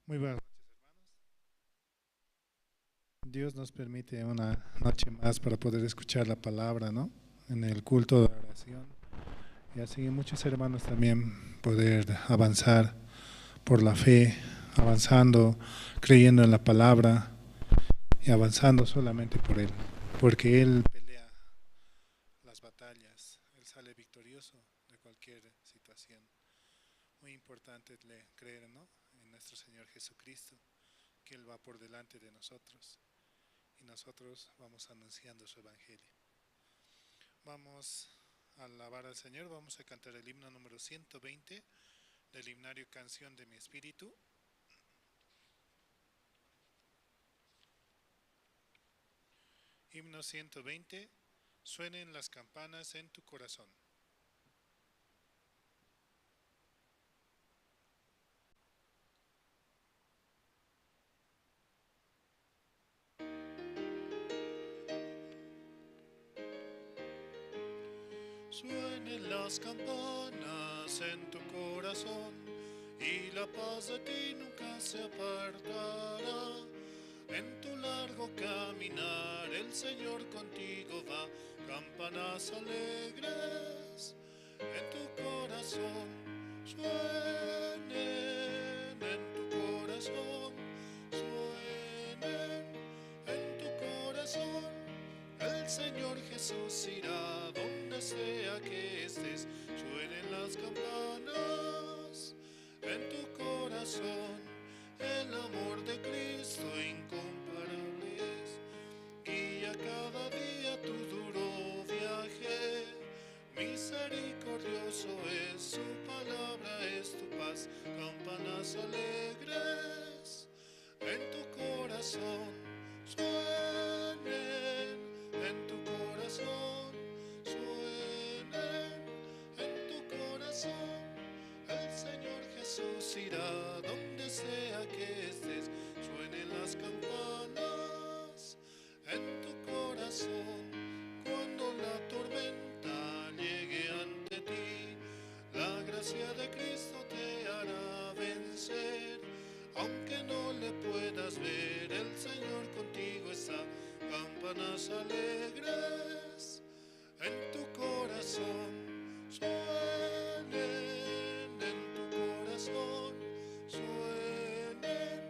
Muy buenas noches, hermanos. Dios nos permite una noche más para poder escuchar la palabra, ¿no? En el culto de oración. Y así muchos hermanos también poder avanzar por la fe, avanzando, creyendo en la palabra y avanzando solamente por Él. Porque Él pelea las batallas, Él sale victorioso de cualquier situación. Muy importante creer, ¿no? En nuestro Señor Jesucristo, que Él va por delante de nosotros y nosotros vamos anunciando su evangelio. Vamos a alabar al Señor, vamos a cantar el himno número 120 del himnario Canción de mi Espíritu. Himno 120, suenen las campanas en tu corazón. Suenen las campanas en tu corazón y la paz de ti nunca se apartará. En tu largo caminar el Señor contigo va, campanas alegres en tu corazón, suenen en tu corazón, suenen en tu corazón. El Señor Jesús irá donde sea que estés, suenen las campanas en tu corazón. El amor de Cristo incomparable es, guía cada día tu duro viaje. Misericordioso es su palabra, es tu paz, campanas alegres en tu corazón, suenen en tu corazón, suenen en tu corazón. El Señor Jesús irá donde sea que estés, suenen las campanas en tu corazón. Cuando la tormenta llegue ante ti, la gracia de Cristo te hará vencer. Aunque no le puedas ver, el Señor contigo está. Campanas alegres en tu corazón, suenen en tu corazón, suenen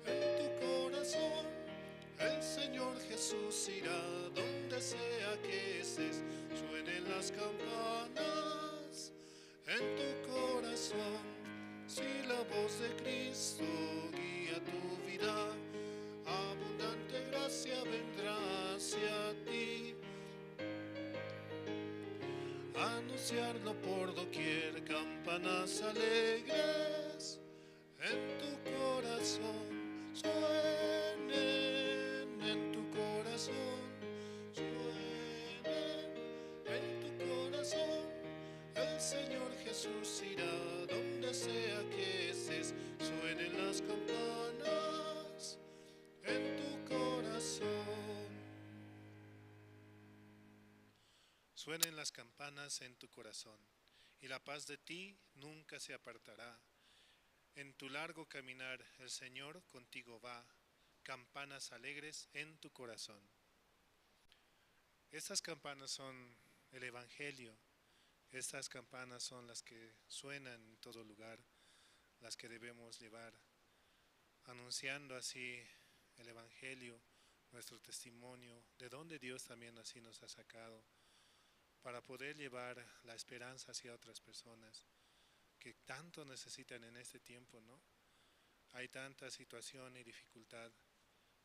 en tu corazón. El Señor Jesús irá donde sea que estés, suenen las campanas en tu corazón. Si la voz de Cristo guía tu vida, abundante gracia vendrá hacia ti. Anunciarlo por doquier, campanas alegres en tu corazón, suenen en tu corazón, suenen en tu corazón. El Señor Jesús irá donde sea que estés, suenen las campanas en tu corazón. Suenen las campanas en tu corazón, y la paz de ti nunca se apartará. En tu largo caminar el Señor contigo va, campanas alegres en tu corazón. Estas campanas son el Evangelio, estas campanas son las que suenan en todo lugar, las que debemos llevar, anunciando así el Evangelio, nuestro testimonio, de donde Dios también así nos ha sacado, para poder llevar la esperanza hacia otras personas que tanto necesitan en este tiempo, ¿no? Hay tanta situación y dificultad.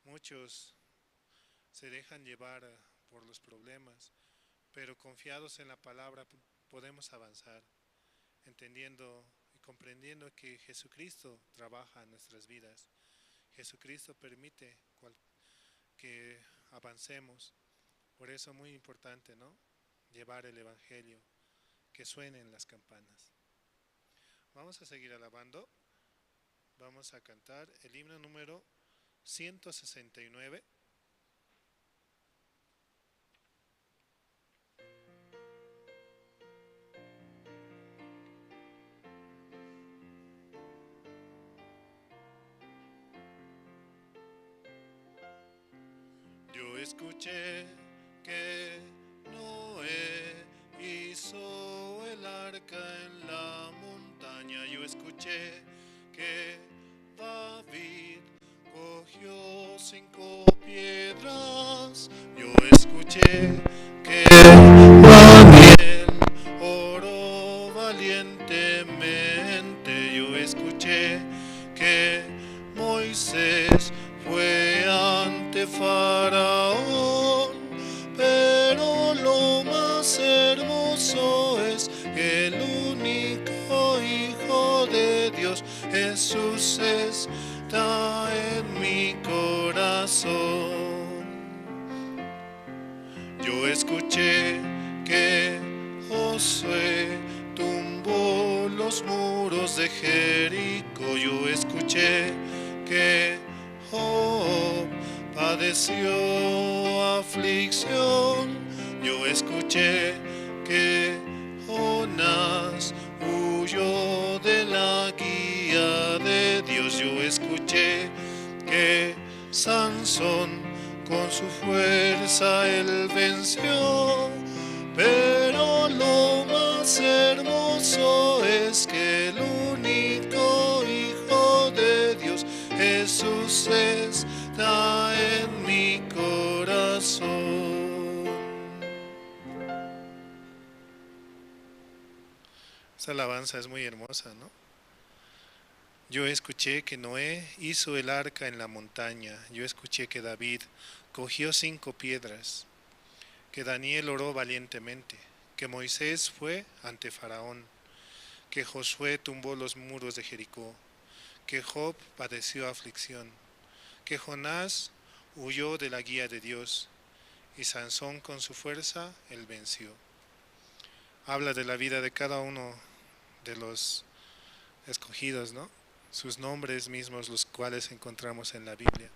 Muchos se dejan llevar por los problemas, pero confiados en la palabra podemos avanzar, entendiendo y comprendiendo que Jesucristo trabaja en nuestras vidas. Jesucristo permite que avancemos. Por eso es muy importante, ¿no? Llevar el Evangelio, que suenen las campanas. Vamos a seguir alabando. Vamos a cantar el himno número 169. escuché que Noé hizo el arca en la montaña. Yo escuché que David cogió 5 piedras. Yo escuché que Daniel oró valientemente. Yo escuché que Moisés fue ante Faraón. Pero lo más hermoso es que el único Hijo de Dios, Jesús, está en mi corazón. Yo escuché que Josué tumbó los muros de Jericó. Yo escuché que Job padeció aflicción. Yo escuché que Jonás huyó de la guía de Dios. Yo escuché que Sansón con su fuerza él venció. Pero lo más hermoso es que el único Hijo de Dios, Jesús, está en mi corazón. Esta alabanza es muy hermosa, ¿no? Yo escuché que Noé hizo el arca en la montaña. Yo escuché que David cogió 5 piedras, que Daniel oró valientemente, que Moisés fue ante Faraón, que Josué tumbó los muros de Jericó, que Job padeció aflicción, que Jonás huyó de la guía de Dios y Sansón con su fuerza él venció. Habla de la vida de cada uno de los escogidos, ¿no? Sus nombres mismos, los cuales encontramos en la Biblia,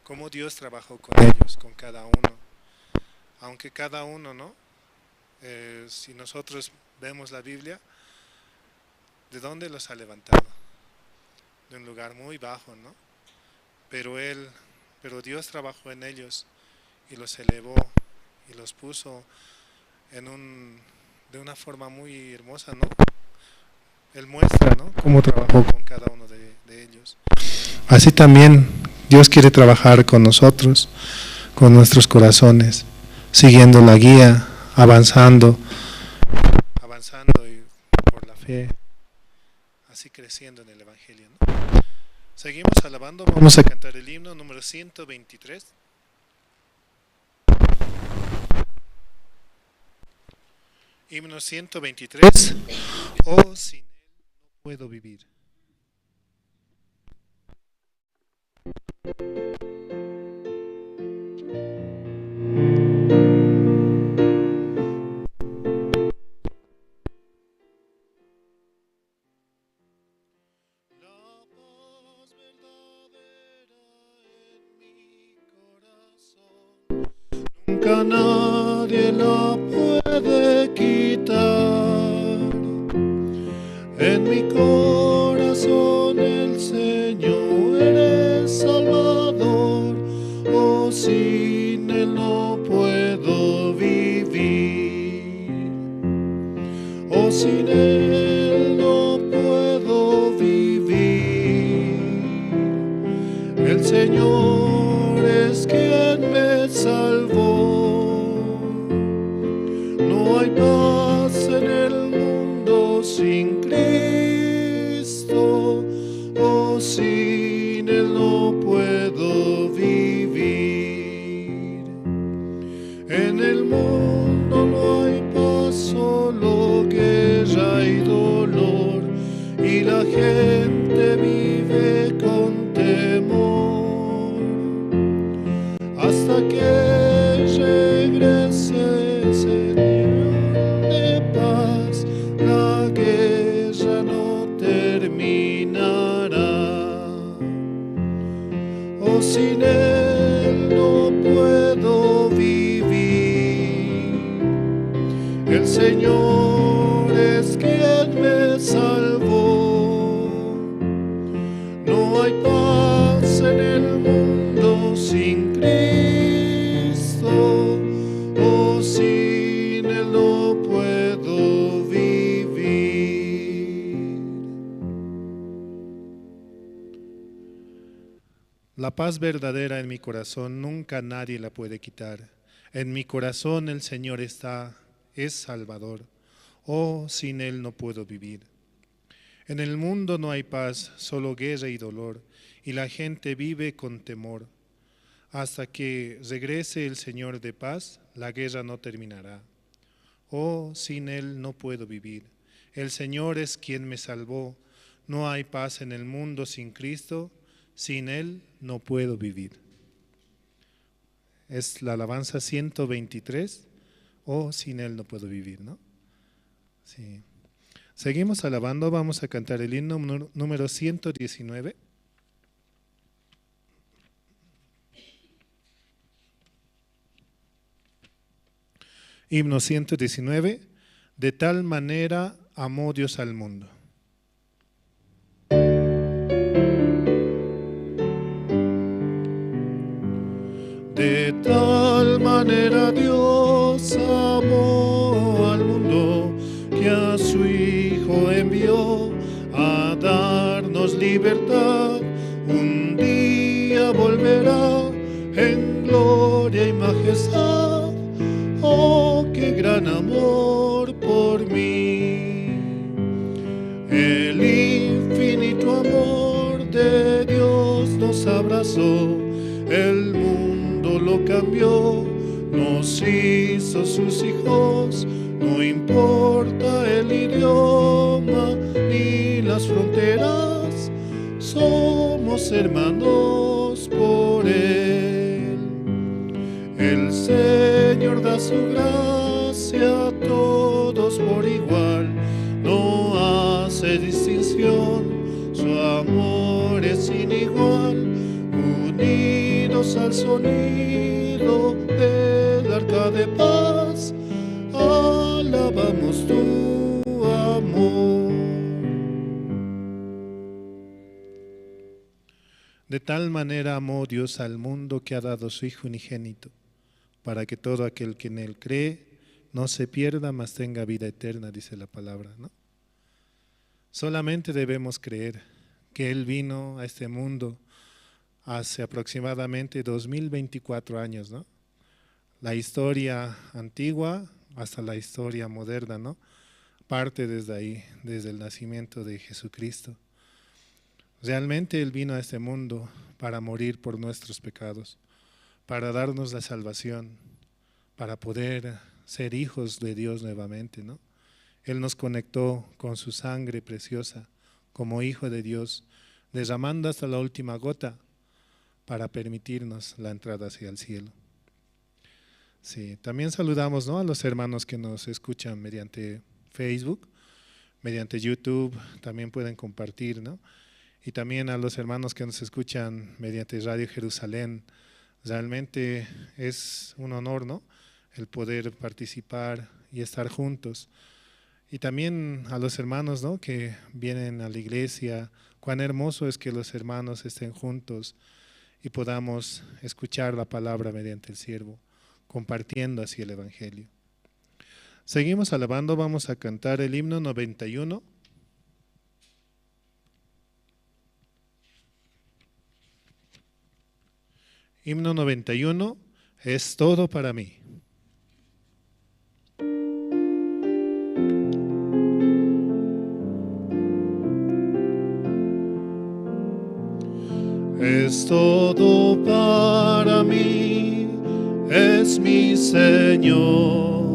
cómo Dios trabajó con ellos, con cada uno. Aunque cada uno, ¿no? Si nosotros vemos la Biblia, ¿de dónde los ha levantado? De un lugar muy bajo, ¿no? Pero Dios trabajó en ellos y los elevó y los puso de una forma muy hermosa, ¿no? Él muestra, ¿no?, cómo trabajó con cada uno de ellos. Así también Dios quiere trabajar con nosotros, con nuestros corazones, siguiendo la guía, avanzando y por la fe, así creciendo en el Evangelio, ¿no? Seguimos alabando, vamos a cantar el himno número 123. Himno 123. Oh, sin Él no puedo vivir. Nunca nadie la puede quitar. En mi corazón el Señor es Salvador. Oh, sin Él no puedo vivir. Oh, sin Él no puedo vivir. El Señor es quien me salvó. No hay paz en el mundo sin Cristo. Oh, sin Él no puedo vivir. En el mundo no hay paz, solo guerra y dolor, y la gente vive con temor hasta que regrese, Señor de paz. La guerra no terminará. Oh, sin Él no puedo vivir. El Señor es quien me salvó. No hay paz en el mundo sin Cristo. La paz verdadera en mi corazón nunca nadie la puede quitar. En mi corazón el Señor está, es Salvador. Oh, sin Él no puedo vivir. En el mundo no hay paz, solo guerra y dolor, y la gente vive con temor. Hasta que regrese el Señor de paz, la guerra no terminará. Oh, sin Él no puedo vivir. El Señor es quien me salvó. No hay paz en el mundo sin Cristo. Sin Él no puedo vivir. Es la alabanza 123. Oh, sin Él no puedo vivir, ¿no? Sí. Seguimos alabando, vamos a cantar el himno número 119. Himno 119. De tal manera amó Dios al mundo. De tal manera Dios amó al mundo que a su Hijo envió a darnos libertad. Un día volverá en gloria y majestad. Oh, qué gran amor por mí. El infinito amor de Dios nos abrazó. El mundo lo cambió, nos hizo sus hijos. No importa el idioma ni las fronteras, somos hermanos por Él. El Señor da su gracia a todos por igual, no hace distinción, su amor es sin igual. Unidos al sonido del arca de paz, alabamos tu amor. De tal manera amó Dios al mundo que ha dado su Hijo unigénito, para que todo aquel que en Él cree no se pierda, mas tenga vida eterna, dice la palabra, ¿no? Solamente debemos creer que Él vino a este mundo hace aproximadamente 2024 años, ¿no? La historia antigua hasta la historia moderna, ¿no? Parte desde ahí, desde el nacimiento de Jesucristo. Realmente Él vino a este mundo para morir por nuestros pecados, para darnos la salvación, para poder ser hijos de Dios nuevamente, ¿no? Él nos conectó con su sangre preciosa como hijo de Dios, derramando hasta la última gota para permitirnos la entrada hacia el cielo. Sí, también saludamos, ¿no?, a los hermanos que nos escuchan mediante Facebook, mediante YouTube, también pueden compartir, ¿no? Y también a los hermanos que nos escuchan mediante Radio Jerusalén. Realmente es un honor, ¿no?, el poder participar y estar juntos. Y también a los hermanos, ¿no?, que vienen a la iglesia. Cuán hermoso es que los hermanos estén juntos y podamos escuchar la palabra mediante el siervo, compartiendo así el Evangelio. Seguimos alabando, vamos a cantar el himno 91. Himno 91, es todo para mí. Es todo para mí, es mi Señor.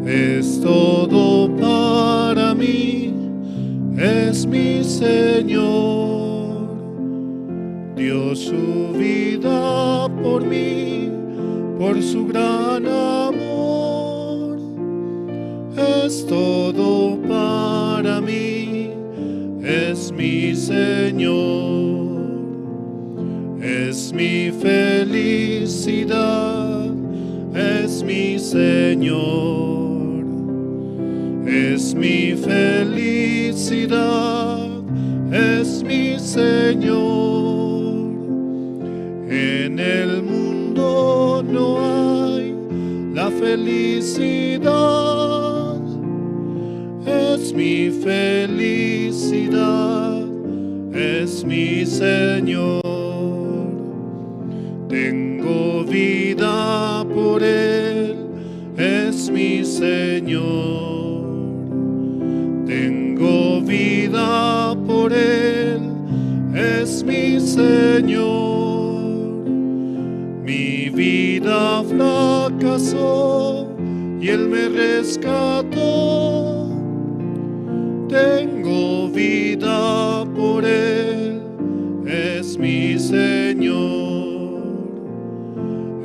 Es todo para mí, es mi Señor. Dio su vida por mí, por su gran amor. Es todo para mí, es mi Señor. Es mi felicidad, es mi Señor. Es mi felicidad, es mi Señor. En el mundo no hay la felicidad, es mi felicidad, es mi Señor. Tengo vida por Él, es mi Señor. Tengo vida por Él, es mi Señor. Mi vida fracasó y Él me rescató. Tengo vida por Él, es mi Señor.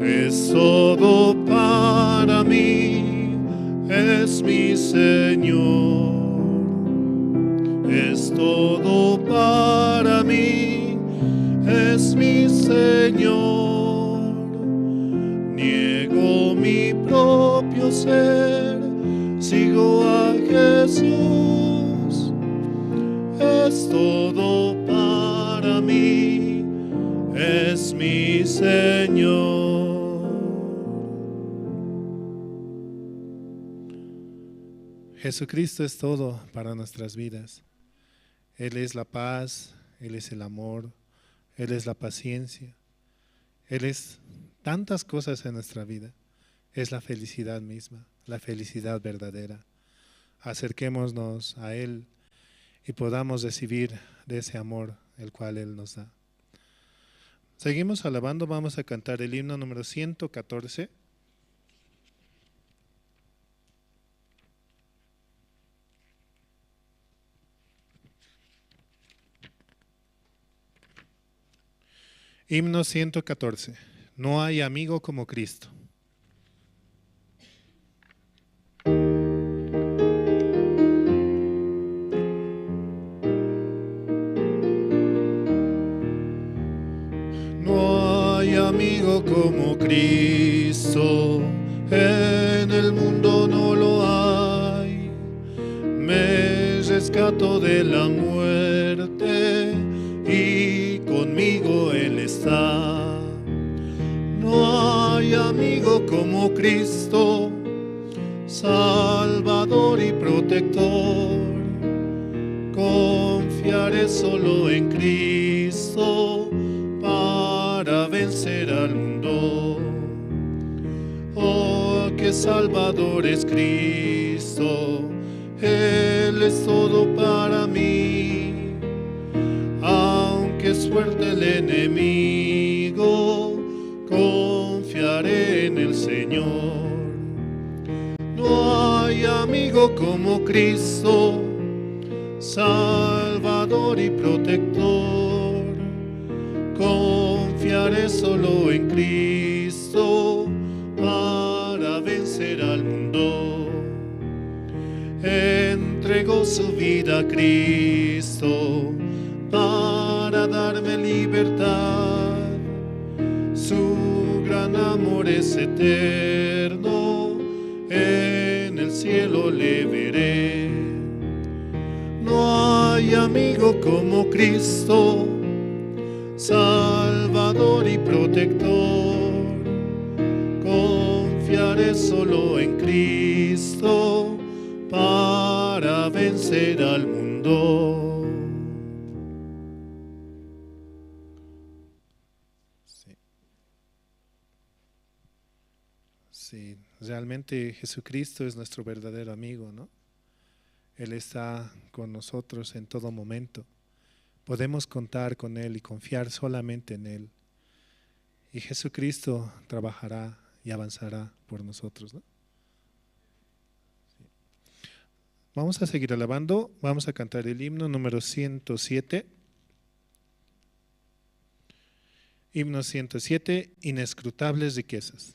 Es todo para mí, es mi Señor. Es todo para mí, es mi Señor. Niego mi propio ser, sigo a Jesús. Es todo para mí, es mi Señor. Jesucristo es todo para nuestras vidas. Él es la paz, Él es el amor, Él es la paciencia, Él es tantas cosas en nuestra vida. Es la felicidad misma, la felicidad verdadera. Acerquémonos a Él y podamos recibir de ese amor el cual Él nos da. Seguimos alabando, vamos a cantar el himno número 114. Himno 114. No hay amigo como Cristo. No hay amigo como Cristo, en el mundo no lo hay. Me rescató de la muerte y conmigo Él está. No hay amigo como Cristo, Salvador y protector. Confiaré solo en Cristo para vencer al mundo. Oh, que Salvador es Cristo, Él es todo para mí. Aunque es fuerte el enemigo, confiaré en el Señor. No hay amigo como Cristo, Salvador y protector. Confiaré solo en Cristo para vencer al mundo. Entregó su vida a Cristo para darme libertad. Su gran amor es eterno, en el cielo le veré. No hay amigo como Cristo, Salvador y protector. Confiaré solo en Cristo para vencer al mundo. Sí, realmente Jesucristo es nuestro verdadero amigo, ¿no? Él está con nosotros en todo momento. Podemos contar con Él y confiar solamente en Él. Y Jesucristo trabajará y avanzará por nosotros, ¿no? Sí. Vamos a seguir alabando, vamos a cantar el himno número 107. Himno 107, inescrutables riquezas.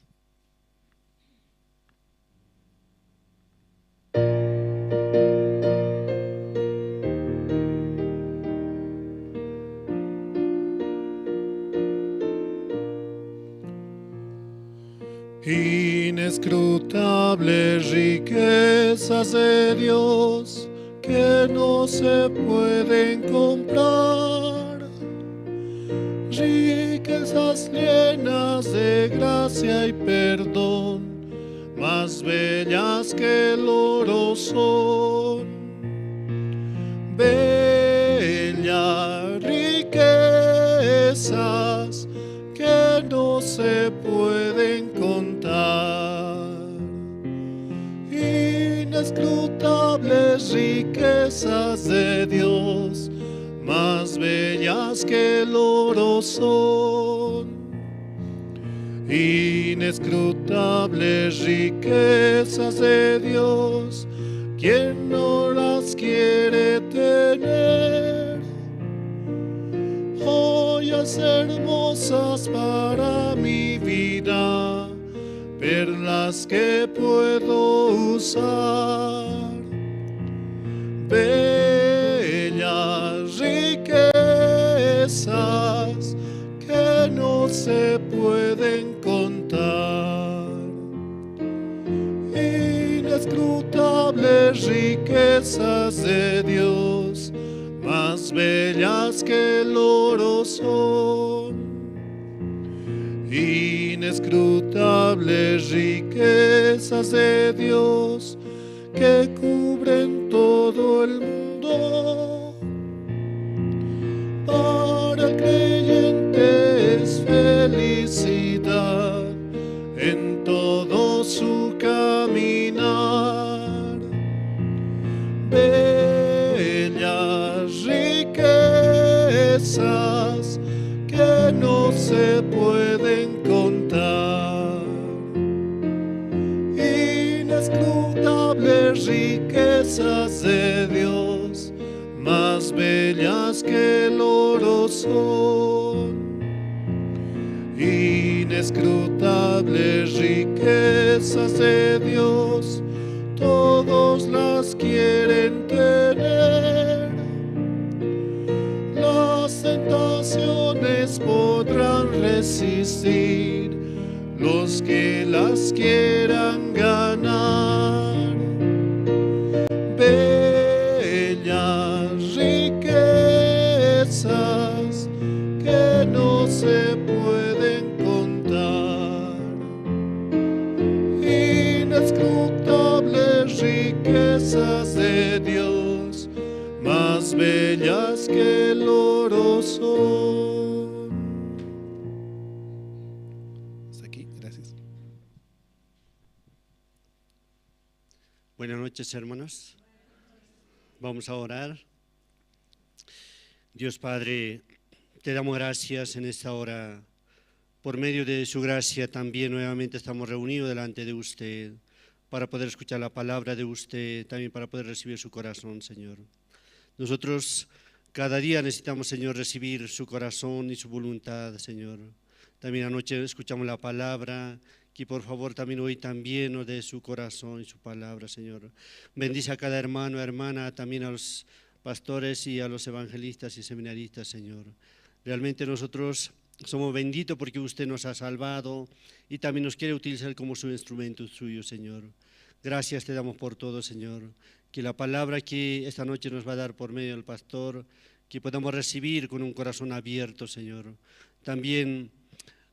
Inescrutables riquezas de Dios que no se pueden comprar, riquezas llenas de gracia y perdón, más bellas que el oro son. Bellas riquezas que no se pueden contar. Inescrutables riquezas de Dios, más bellas que el oro son. Inescrutables riquezas de Dios, ¿quién no las quiere tener? Joyas hermosas para mi vida, perlas que puedo usar, bellas riquezas que no se pueden contar. Inescrutables riquezas de Dios, más bellas que el oro son. Inescrutables riquezas de Dios que cubren todo el mundo. Para el creyente es felicidad en todo su caminar. Bellas riquezas que no se pueden contar. Inescrutables riquezas de Dios, más bellas que el oro son. Inescrutables riquezas de Dios, todos las quieren tener. Las tentaciones podrán resistir los que las quieran ganar. Bellas riquezas que no se pueden contar. Inescrutables riquezas de Dios, más bellas que el oro son. Hasta aquí, gracias. Buenas noches, hermanos. Vamos a orar. Dios Padre, te damos gracias en esta hora. Por medio de su gracia también nuevamente estamos reunidos delante de usted para poder escuchar la palabra de usted, también para poder recibir su corazón, Señor. Nosotros cada día necesitamos, Señor, recibir su corazón y su voluntad, Señor. También anoche escuchamos la palabra, que por favor también hoy también nos dé su corazón y su palabra, Señor. Bendice a cada hermano, hermana, también a los pastores y a los evangelistas y seminaristas, Señor. Realmente nosotros somos benditos porque usted nos ha salvado y también nos quiere utilizar como su instrumento suyo, Señor. Gracias te damos por todo, Señor. Que la palabra que esta noche nos va a dar por medio del pastor, que podamos recibir con un corazón abierto, Señor. También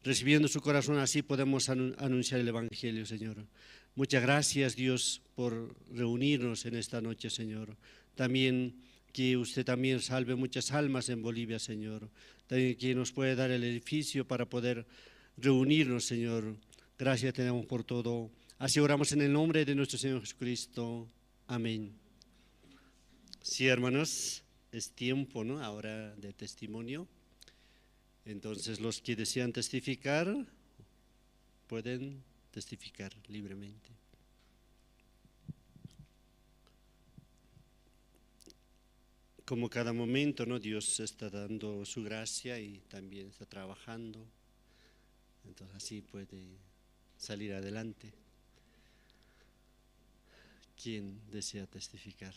recibiendo su corazón así podemos anunciar el Evangelio, Señor. Muchas gracias, Dios, por reunirnos en esta noche, Señor. También que usted también salve muchas almas en Bolivia, Señor. También que nos puede dar el edificio para poder reunirnos, Señor. Gracias te damos por todo. Así oramos en el nombre de nuestro Señor Jesucristo. Amén. Sí, hermanos, es tiempo, ¿no? Ahora de testimonio. Entonces, los que desean testificar, pueden testificar libremente. Como cada momento, ¿no? Dios está dando su gracia y también está trabajando. Entonces, así puede salir adelante. ¿Quién desea testificar?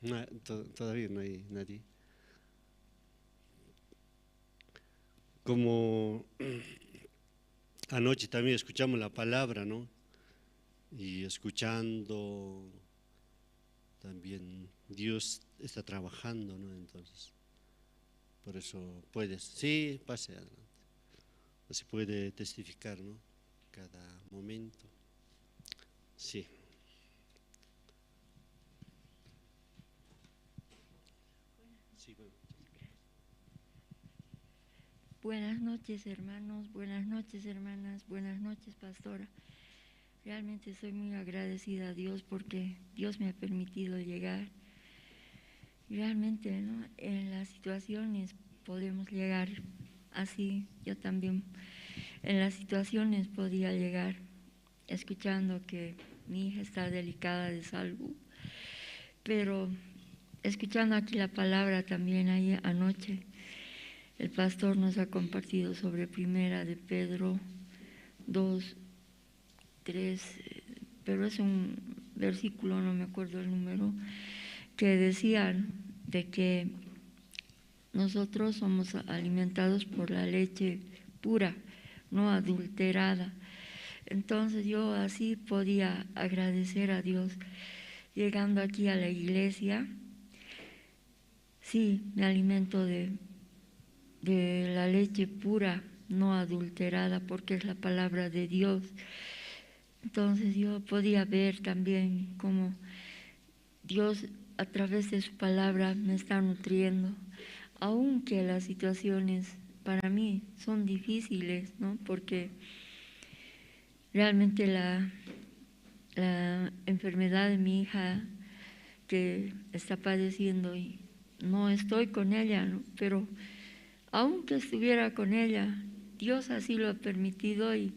No, todavía no hay nadie. Como anoche también escuchamos la palabra, ¿no? Y escuchando también Dios está trabajando, ¿no? Entonces, por eso puedes, sí, pase adelante. Así puede testificar, ¿no? Cada momento. Sí. Buenas noches, hermanos, buenas noches, hermanas, buenas noches, pastora. Realmente estoy muy agradecida a Dios porque Dios me ha permitido llegar. Realmente, ¿no?, en las situaciones podemos llegar así. Yo también en las situaciones podía llegar escuchando que mi hija está delicada de salud, pero escuchando aquí la palabra también ahí anoche, el pastor nos ha compartido sobre Primera de Pedro 2, 3, pero es un versículo, no me acuerdo el número, que decían de que nosotros somos alimentados por la leche pura, no adulterada. Entonces yo así podía agradecer a Dios. Llegando aquí a la iglesia, sí, me alimento de la leche pura, no adulterada, porque es la palabra de Dios. Entonces yo podía ver también cómo Dios a través de su palabra me está nutriendo, aunque las situaciones para mí son difíciles, ¿no? Porque realmente la enfermedad de mi hija que está padeciendo y no estoy con ella, ¿no? Pero aunque estuviera con ella, Dios así lo ha permitido y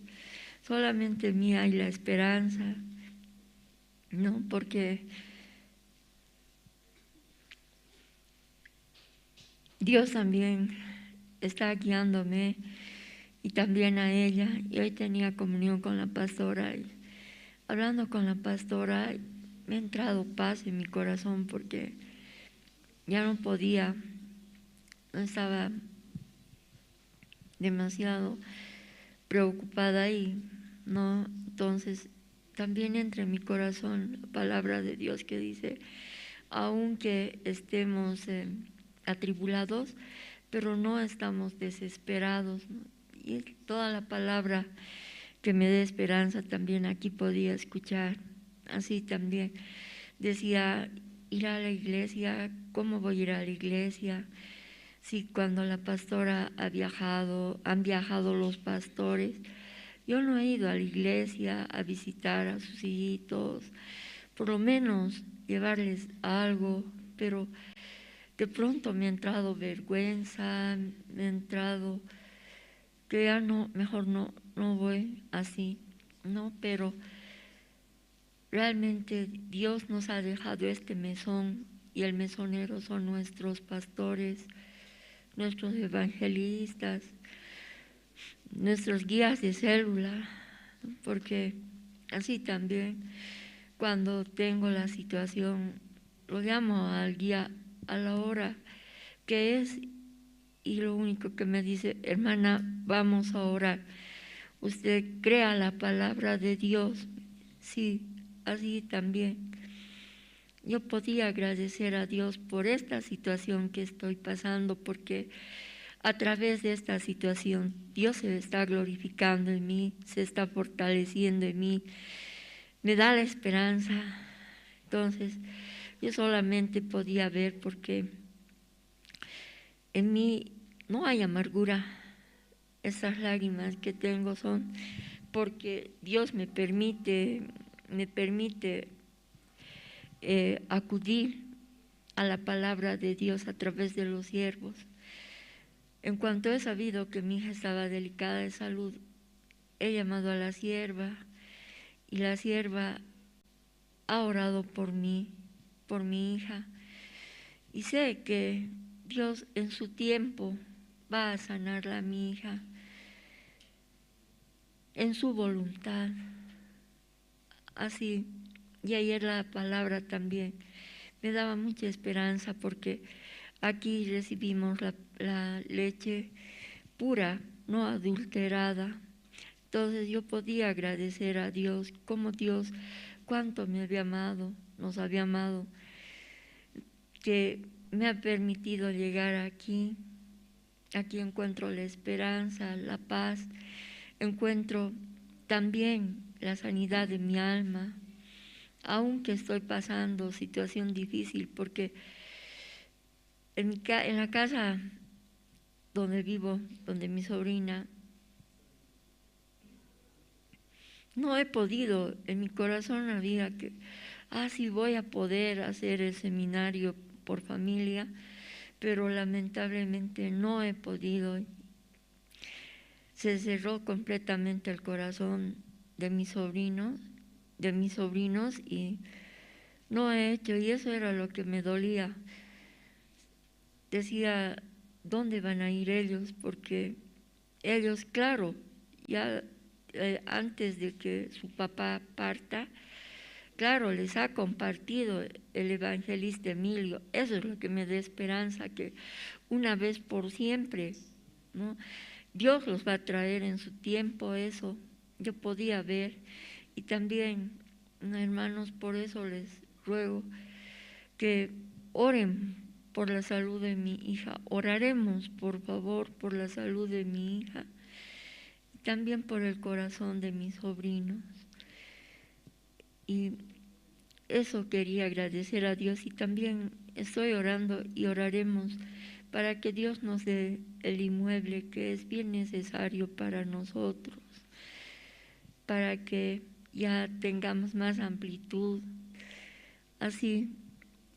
solamente en mí hay la esperanza, ¿no? Porque Dios también está guiándome y también a ella. Y hoy tenía comunión con la pastora y hablando con la pastora me ha entrado paz en mi corazón porque ya no podía, no estaba demasiado preocupada y no, entonces también entra en mi corazón la palabra de Dios que dice, aunque estemos atribulados, pero no estamos desesperados, ¿no? Y toda la palabra que me dé esperanza también aquí podía escuchar. Así también decía, ir a la iglesia, ¿cómo voy a ir a la iglesia? Si cuando la pastora han viajado los pastores, yo no he ido a la iglesia a visitar a sus hijitos, por lo menos llevarles algo, pero de pronto me ha entrado vergüenza, me ha entrado que ya no, mejor no voy así, ¿no? Pero realmente Dios nos ha dejado este mesón y el mesonero son nuestros pastores, nuestros evangelistas, nuestros guías de célula, porque así también cuando tengo la situación lo llamo al guía a la hora que es y lo único que me dice, hermana, vamos a orar. Usted crea la palabra de Dios. Sí, así también. Yo podía agradecer a Dios por esta situación que estoy pasando, porque a través de esta situación Dios se está glorificando en mí, se está fortaleciendo en mí, me da la esperanza. Entonces, yo solamente podía ver porque en mí no hay amargura. Esas lágrimas que tengo son porque Dios me permite acudir a la palabra de Dios a través de los siervos. En cuanto he sabido que mi hija estaba delicada de salud, he llamado a la sierva y la sierva ha orado por mí, por mi hija, y sé que Dios en su tiempo va a sanarla a mi hija en su voluntad. Así, y ayer la palabra también me daba mucha esperanza porque aquí recibimos la leche pura, no adulterada. Entonces yo podía agradecer a Dios, como Dios, cuánto me había amado, nos había amado, que me ha permitido llegar aquí. Aquí encuentro la esperanza, la paz, encuentro también la sanidad de mi alma, aunque estoy pasando situación difícil, porque en la casa donde vivo, donde mi sobrina, no he podido, en mi corazón había que, sí voy a poder hacer el seminario por familia, pero lamentablemente no he podido. Se cerró completamente el corazón de mis sobrinos y no he hecho, y eso era lo que me dolía. Decía, ¿dónde van a ir ellos? Porque ellos, claro, ya antes de que su papá parta, claro, les ha compartido el evangelista Emilio. Eso es lo que me da esperanza, que una vez por siempre, ¿no?, Dios los va a traer en su tiempo. Eso yo podía ver. Y también, hermanos, por eso les ruego que oren por la salud de mi hija. Oraremos, por favor, por la salud de mi hija y también por el corazón de mis sobrinos. Y eso quería agradecer a Dios, y también estoy orando y oraremos para que Dios nos dé el inmueble que es bien necesario para nosotros, para que ya tengamos más amplitud. Así,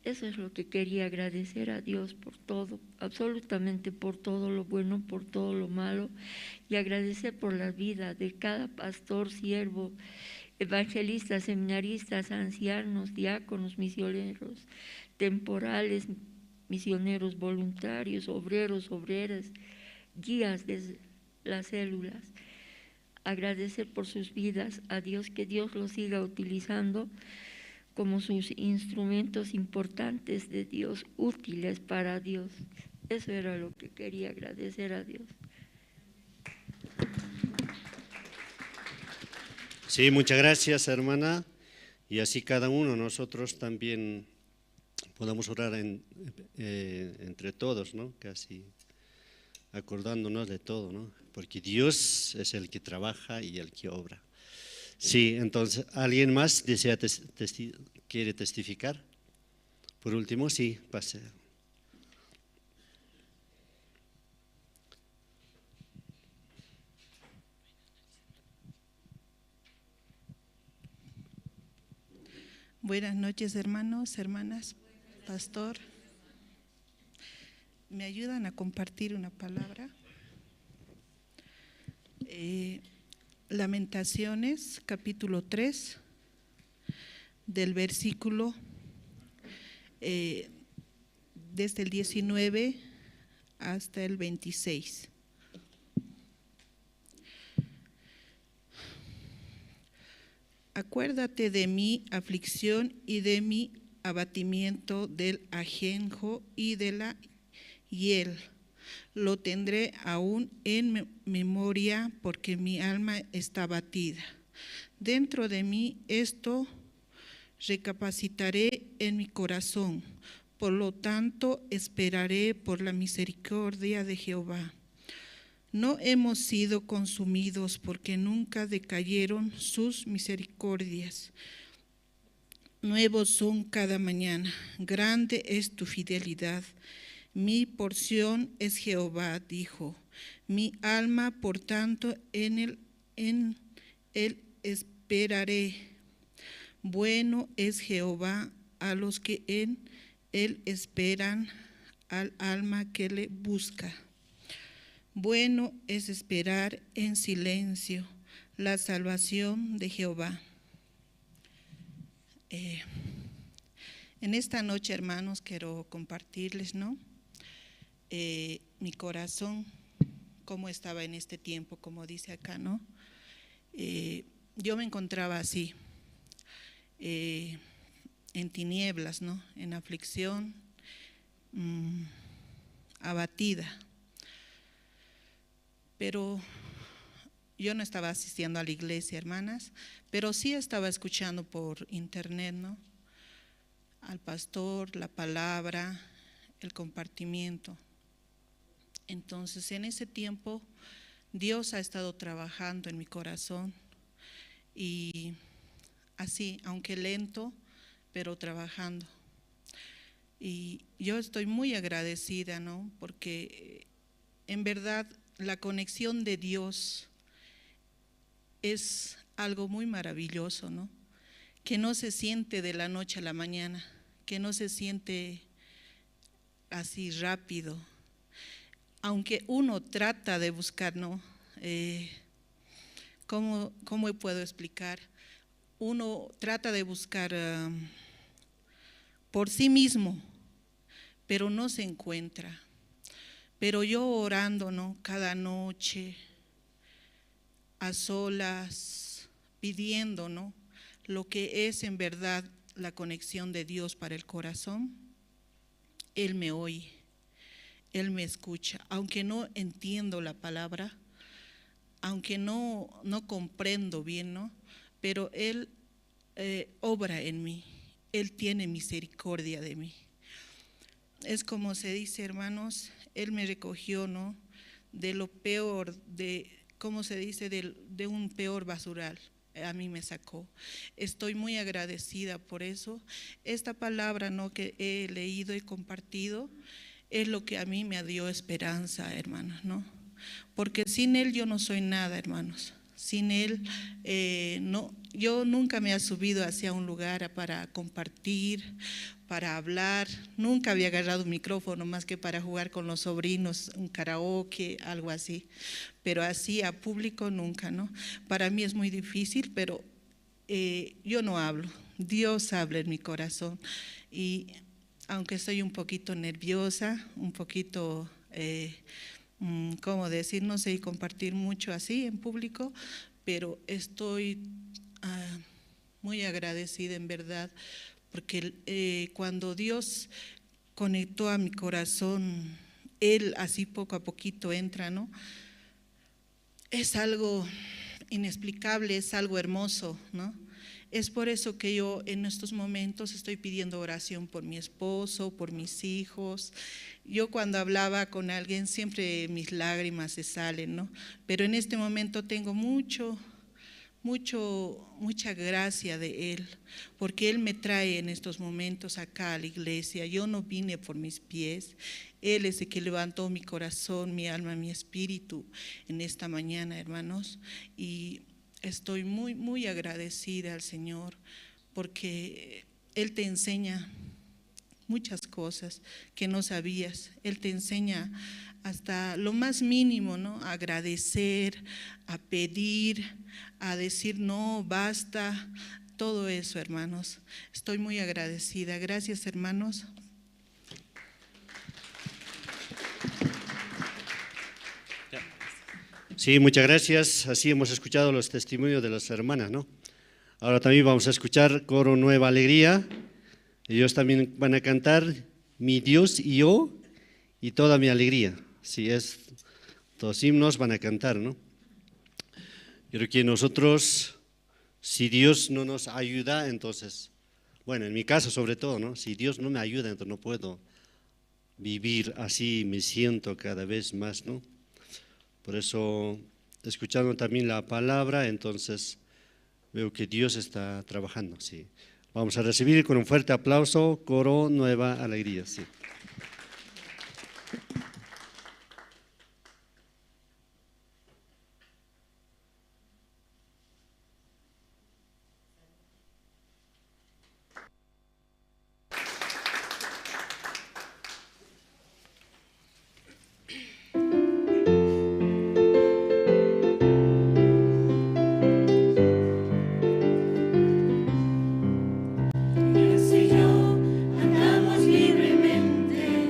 eso es lo que quería agradecer a Dios por todo, absolutamente por todo lo bueno, por todo lo malo, y agradecer por la vida de cada pastor, siervo, evangelistas, seminaristas, ancianos, diáconos, misioneros temporales, misioneros voluntarios, obreros, obreras, guías de las células. Agradecer por sus vidas a Dios, que Dios los siga utilizando como sus instrumentos importantes de Dios, útiles para Dios. Eso era lo que quería agradecer a Dios. Sí, muchas gracias, hermana. Y así cada uno, nosotros también podamos orar entre todos, ¿no? Casi acordándonos de todo, ¿no? Porque Dios es el que trabaja y el que obra. Sí, entonces, ¿alguien más quiere testificar? Por último, sí, pase. Buenas noches, hermanos, hermanas, pastor. ¿Me ayudan a compartir una palabra? Lamentaciones, capítulo 3, del versículo desde el 19 hasta el 26. Acuérdate de mi aflicción y de mi abatimiento, del ajenjo y de la hiel. Lo tendré aún en memoria, porque mi alma está abatida. Dentro de mí esto recapacitaré en mi corazón. Por lo tanto, esperaré por la misericordia de Jehová. No hemos sido consumidos, porque nunca decayeron sus misericordias. Nuevos son cada mañana, grande es tu fidelidad. Mi porción es Jehová, dijo. Mi alma, por tanto, en él esperaré. Bueno es Jehová a los que en él esperan, al alma que le busca. Bueno es esperar en silencio la salvación de Jehová. En esta noche, hermanos, quiero compartirles, ¿no? Mi corazón, cómo estaba en este tiempo, como dice acá, ¿no? Yo me encontraba así, en tinieblas, ¿no? En aflicción, abatida. Pero yo no estaba asistiendo a la iglesia, hermanas, pero sí estaba escuchando por internet, ¿no? Al pastor, la palabra, el compartimiento. Entonces, en ese tiempo, Dios ha estado trabajando en mi corazón y así, aunque lento, pero trabajando. Y yo estoy muy agradecida, ¿no? Porque en verdad la conexión de Dios es algo muy maravilloso, ¿no? Que no se siente de la noche a la mañana, que no se siente así rápido. Aunque uno trata de buscar, ¿no? ¿Cómo puedo explicar? Uno trata de buscar por sí mismo, pero no se encuentra. Pero yo orando, ¿no? Cada noche, a solas, pidiendo, ¿no? Lo que es en verdad la conexión de Dios para el corazón, Él me oye, Él me escucha. Aunque no entiendo la palabra, aunque no comprendo bien, ¿no? Pero Él obra en mí, Él tiene misericordia de mí. Es como se dice, hermanos, Él me recogió, ¿no? De lo peor, ¿cómo se dice? De un peor basural. A mí me sacó. Estoy muy agradecida por eso. Esta palabra, ¿no? Que he leído y compartido es lo que a mí me dio esperanza, hermanos, ¿no? Porque sin Él yo no soy nada, hermanos. Sin Él, no, yo nunca me he subido hacia un lugar para compartir, para hablar. Nunca había agarrado un micrófono más que para jugar con los sobrinos, un karaoke, algo así. Pero así a público nunca, ¿no? Para mí es muy difícil, pero yo no hablo. Dios habla en mi corazón. Y aunque estoy un poquito nerviosa, un poquito… ¿cómo decir? No sé compartir mucho así en público, pero estoy muy agradecida en verdad, porque cuando Dios conectó a mi corazón, Él así poco a poquito entra, ¿no? Es algo inexplicable, es algo hermoso, ¿no? Es por eso que yo en estos momentos estoy pidiendo oración por mi esposo, por mis hijos. Yo cuando hablaba con alguien siempre mis lágrimas se salen, ¿no? Pero en este momento tengo mucha gracia de Él, porque Él me trae en estos momentos acá a la iglesia. Yo no vine por mis pies. Él es el que levantó mi corazón, mi alma, mi espíritu en esta mañana, hermanos. Y estoy muy agradecida al Señor, porque Él te enseña muchas cosas que no sabías. Él te enseña hasta lo más mínimo, ¿no? A agradecer, a pedir, a decir no, basta, todo eso, hermanos. Estoy muy agradecida. Gracias, hermanos. Sí, muchas gracias. Así hemos escuchado los testimonios de las hermanas, ¿no? Ahora también vamos a escuchar coro Nueva Alegría. Ellos también van a cantar Mi Dios y yo y toda mi alegría. Sí, todos himnos van a cantar, ¿no? Yo creo que nosotros, si Dios no nos ayuda, entonces, bueno, en mi caso sobre todo, ¿no? Si Dios no me ayuda, entonces no puedo vivir así, me siento cada vez más, ¿no? Por eso, escuchando también la palabra, entonces veo que Dios está trabajando, sí. Vamos a recibir con un fuerte aplauso coro Nueva Alegría, sí. Dios y yo andamos libremente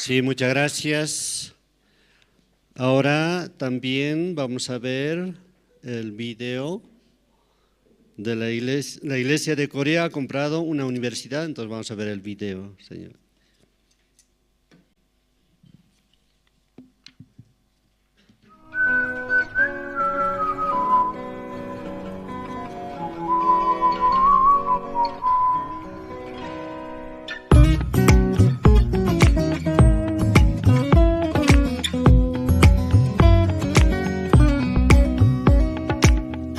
Sí, muchas gracias. Ahora también vamos a ver el video de la iglesia. La iglesia de Corea ha comprado una universidad, entonces vamos a ver el video, señor.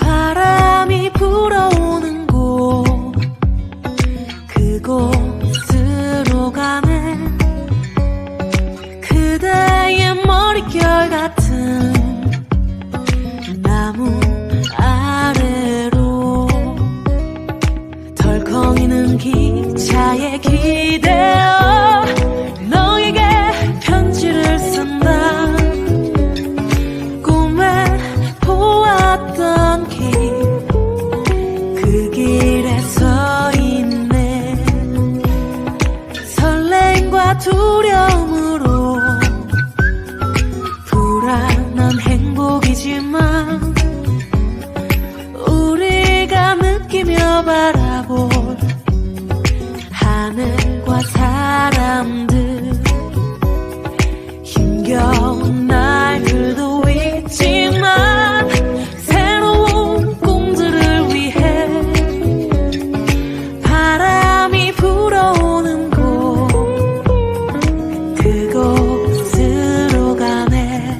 바람이 불어오는 곳 그곳으로 가네 그대의 머릿결 같은 나무 아래로 덜컹이는 기차에 기대어 너에게 편지를 쓴다 꿈에 보았던 길 그 길에 서 있네 설렘과 두려움으로 불안한 행복이지만 우리가 느끼며 바라볼 하늘과 사람들 힘겨운 날들도 있지만 새로운 꿈들을 위해 바람이 불어오는 곳 그곳으로 가네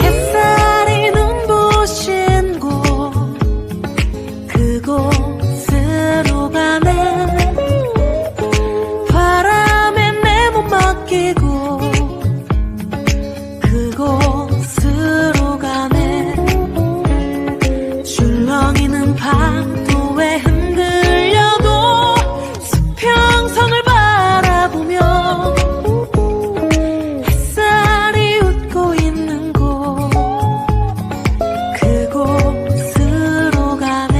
햇살이 눈부신 곳 그곳으로 가네 바람에 내 몸 맡기고 그곳으로 가네 줄렁이는 파도에 흔들려도 수평선을 바라보며 햇살이 웃고 있는 곳 그곳으로 가네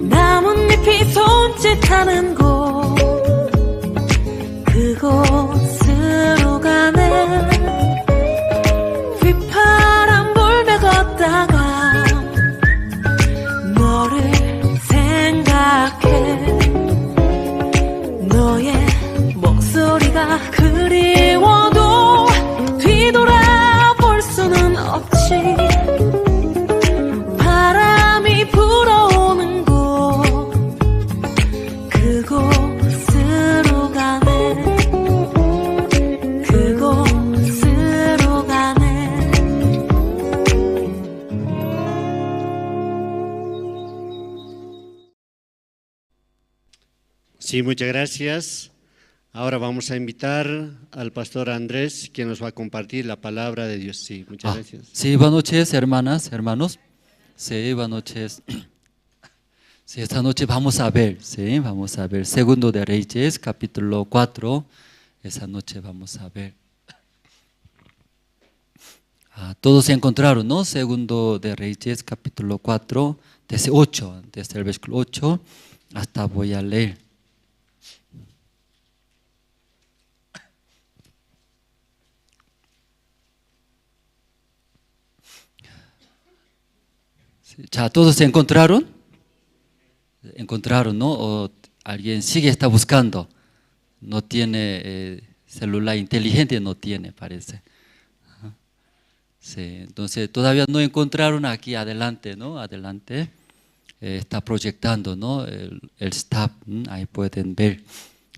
나뭇잎이 손짓하는 곳 그곳으로 가네 휘파람 불며 걷다가 너를 생각해 너의 목소리가 그리워도 뒤돌아볼 수는 없지 바람이 불어오는 곳 그곳으로 가네 그곳으로 가네 Sí, muchas gracias. Ahora vamos a invitar al pastor Andrés, quien nos va a compartir la palabra de Dios. Sí, muchas gracias. Sí, buenas noches, hermanas, hermanos. Sí, buenas noches. Sí, esta noche vamos a ver Segundo de Reyes, capítulo 4. Esa noche vamos a ver. Todos se encontraron, ¿no? Segundo de Reyes, capítulo 4, desde el versículo 8, hasta voy a leer. Sí, ¿ya todos se encontraron? ¿Encontraron, no? ¿O alguien está buscando? No tiene celular inteligente, no tiene, parece. Sí, entonces todavía no encontraron aquí adelante, ¿no? Adelante está proyectando, ¿no? El staff, ahí pueden ver.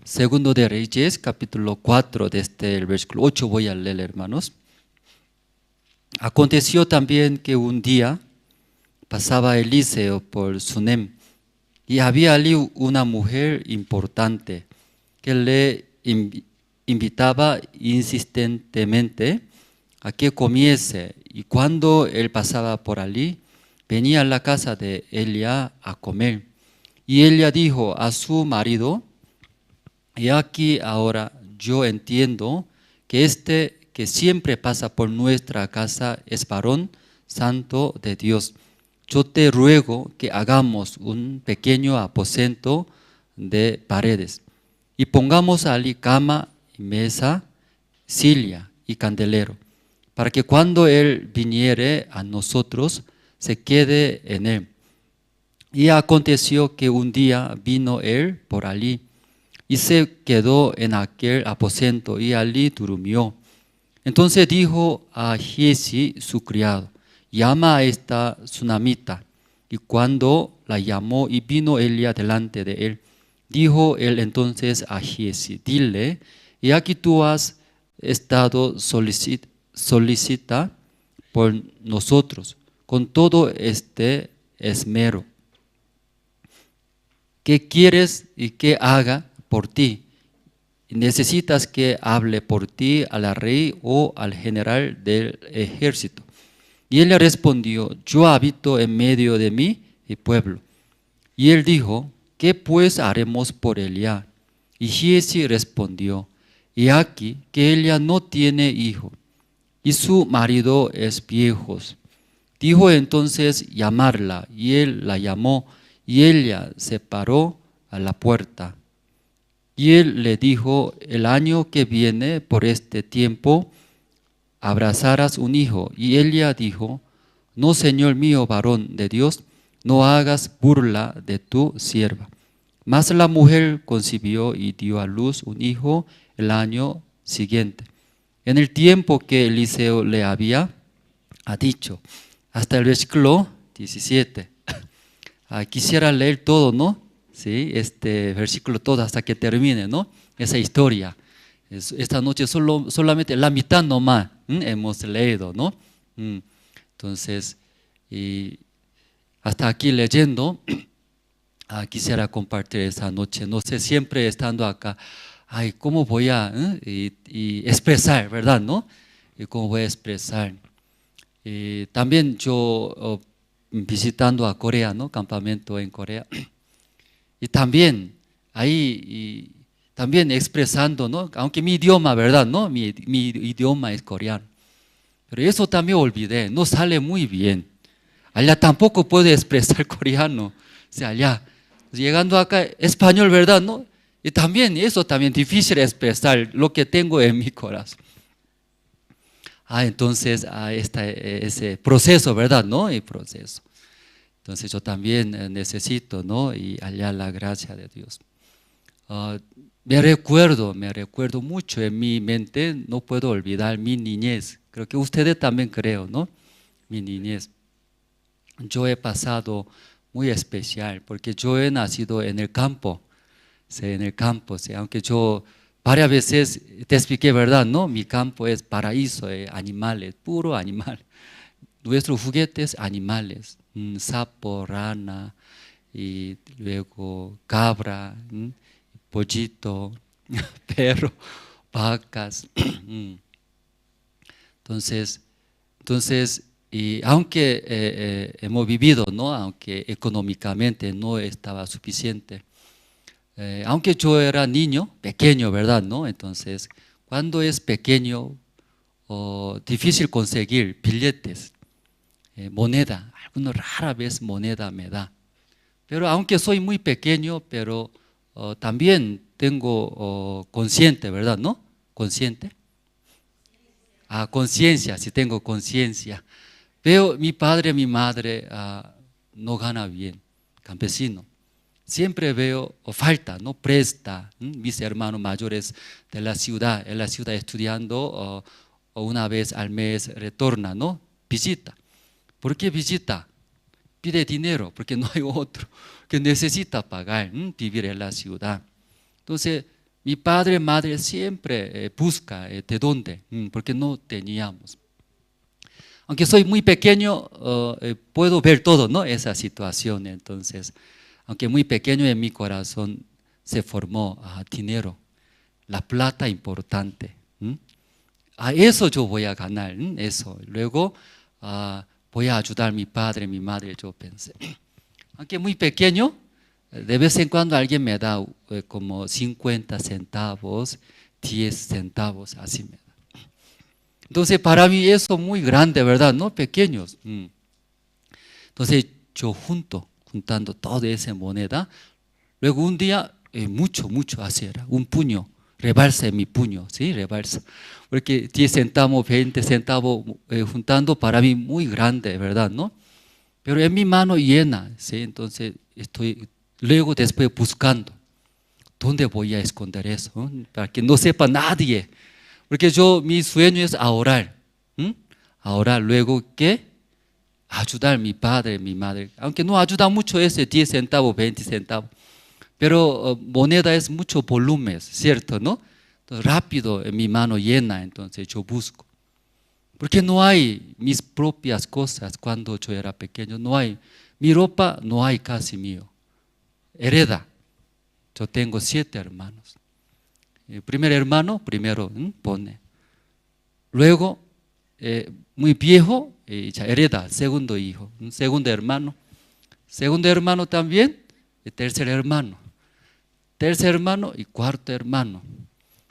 Segundo de Reyes, capítulo 4, desde el versículo 8 voy a leer, hermanos. Aconteció también que un día pasaba Eliseo por Sunem y había allí una mujer importante que le invitaba insistentemente a que comiese, y cuando él pasaba por allí, venía a la casa de Elia a comer. Y ella dijo a su marido: y aquí ahora yo entiendo que este que siempre pasa por nuestra casa es varón santo de Dios. Yo te ruego que hagamos un pequeño aposento de paredes y pongamos allí cama y mesa, silla y candelero, para que cuando él viniere a nosotros se quede en él. Y aconteció que un día vino él por allí y se quedó en aquel aposento y allí durmió. Entonces dijo a Giezi su criado: llama a esta tsunamita. Y cuando la llamó y vino Elia delante de él, dijo él entonces a Giezi: dile, y aquí tú has estado solicita por nosotros con todo este esmero. ¿Qué quieres y qué haga por ti? ¿Necesitas que hable por ti al rey o al general del ejército? Y él le respondió: yo habito en medio de mi pueblo. Y él dijo: ¿qué pues haremos por Elia? Y Giezi respondió: y aquí que Elia no tiene hijo, y su marido es viejo. Dijo entonces llamarla, y él la llamó, y ella se paró a la puerta. Y él le dijo: el año que viene por este tiempo abrazarás un hijo. Y ella dijo: no, señor mío, varón de Dios, no hagas burla de tu sierva. Mas la mujer concibió y dio a luz un hijo el año siguiente, en el tiempo que Eliseo le había dicho. Hasta el versículo 17. Quisiera leer todo, ¿no? Sí, este versículo todo hasta que termine, ¿no? Esa historia. Esta noche solamente la mitad nomás hemos leído, ¿no? Entonces, y hasta aquí leyendo, quisiera compartir esa noche. No sé, siempre estando acá, ay, ¿cómo voy a y expresar, verdad, no? Y ¿cómo voy a expresar? También yo visitando a Corea, ¿no? Campamento en Corea. Y también ahí también expresando, ¿no? Aunque mi idioma, ¿verdad? ¿No? Mi idioma es coreano. Pero eso también olvidé, no sale muy bien. Allá tampoco puedo expresar coreano. O sea, allá, llegando acá, español, ¿verdad? ¿No? Y también, eso también difícil expresar lo que tengo en mi corazón. Entonces, ese proceso, ¿verdad? ¿No? El proceso. Entonces yo también necesito, ¿no? Y allá la gracia de Dios. Me recuerdo mucho en mi mente, no puedo olvidar mi niñez. Creo que ustedes también creo, ¿no? Mi niñez. Yo he pasado muy especial porque yo he nacido en el campo. Sí, en el campo, sí, aunque yo varias veces te expliqué, ¿verdad? ¿No? Mi campo es paraíso, animales, puro animal. Nuestros juguetes, animales, sapo, rana, y luego cabra, pollito, perro, vacas. Entonces, y aunque hemos vivido, ¿no? Aunque económicamente no estaba suficiente, aunque yo era niño, pequeño, ¿verdad? ¿No? Entonces, cuando es pequeño, difícil conseguir billetes, moneda, alguna rara vez moneda me da. Pero aunque soy muy pequeño, pero también tengo consciente, ¿verdad? ¿No? ¿Consciente? Conciencia, sí tengo conciencia. Veo mi padre, mi madre no gana bien, campesino. Siempre veo falta, no presta. Mis hermanos mayores de la ciudad, en la ciudad estudiando, o una vez al mes retorna, ¿no? Visita. ¿Por qué visita? Pide dinero, porque no hay otro que necesita pagar, vivir en la ciudad. Entonces, mi padre, madre siempre busca de dónde, porque no teníamos. Aunque soy muy pequeño, puedo ver todo, ¿no? Esa situación, entonces. Aunque muy pequeño en mi corazón se formó dinero. la plata importante. A eso yo voy a ganar, eso. Luego voy a ayudar a mi padre, mi madre, yo pensé. Aunque muy pequeño, de vez en cuando alguien me da como 50 centavos, 10 centavos, así me da. Entonces para mí eso muy grande, ¿verdad? No pequeños. Entonces yo juntando toda esa moneda, luego un día, mucho así era, un puño, rebalsa en mi puño, ¿sí? Rebalsa. Porque 10 centavos, 20 centavos juntando para mí muy grande, ¿verdad? ¿No? Pero en mi mano llena, ¿sí? Entonces estoy luego después buscando, ¿dónde voy a esconder eso? Para que no sepa nadie. Porque mi sueño es ahorrar. Ahorrar, luego, ¿qué? Ayudar a mi padre, mi madre. Aunque no ayuda mucho ese 10 centavos, 20 centavos. Pero moneda es mucho volumen, ¿cierto? ¿No? Entonces, rápido, en mi mano llena, entonces yo busco. Porque no hay mis propias cosas cuando yo era pequeño. No hay. Mi ropa no hay casi mío. Hereda. Yo tengo 7 hermanos. El primer hermano, primero pone. Luego, muy viejo, ya hereda, segundo hijo. Un segundo hermano. Segundo hermano también, el tercer hermano. Tercer hermano y cuarto hermano.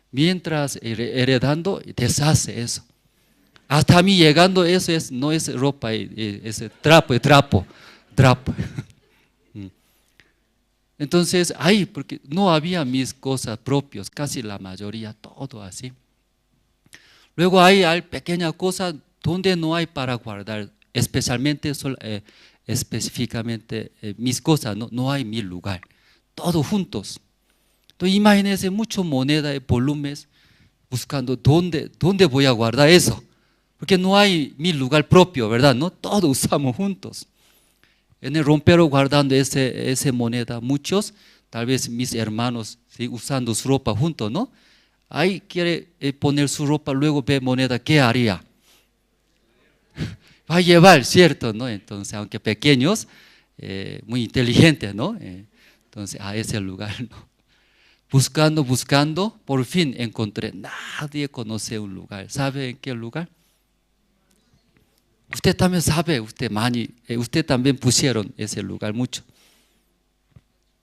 Mientras heredando, deshace eso. Hasta a mí llegando eso no es ropa, es trapo. Entonces, ahí, porque no había mis cosas propias, casi la mayoría, todo así. Luego hay pequeñas cosas donde no hay para guardar, específicamente mis cosas, no hay mi lugar, todos juntos. Entonces, imagínense mucha moneda de volúmenes buscando dónde voy a guardar eso, porque no hay mi lugar propio, ¿verdad? No, todos usamos juntos. En el rompero guardando esa moneda, muchos, tal vez mis hermanos, ¿sí? Usando su ropa juntos, ¿no? Ahí quiere poner su ropa, luego ve moneda, ¿qué haría? Va a llevar, ¿cierto? ¿No? Entonces, aunque pequeños, muy inteligentes, ¿no? Entonces, a ese lugar, ¿no? Buscando, por fin encontré. Nadie conoce un lugar. ¿Sabe en qué lugar? Usted también sabe, usted también pusieron ese lugar mucho.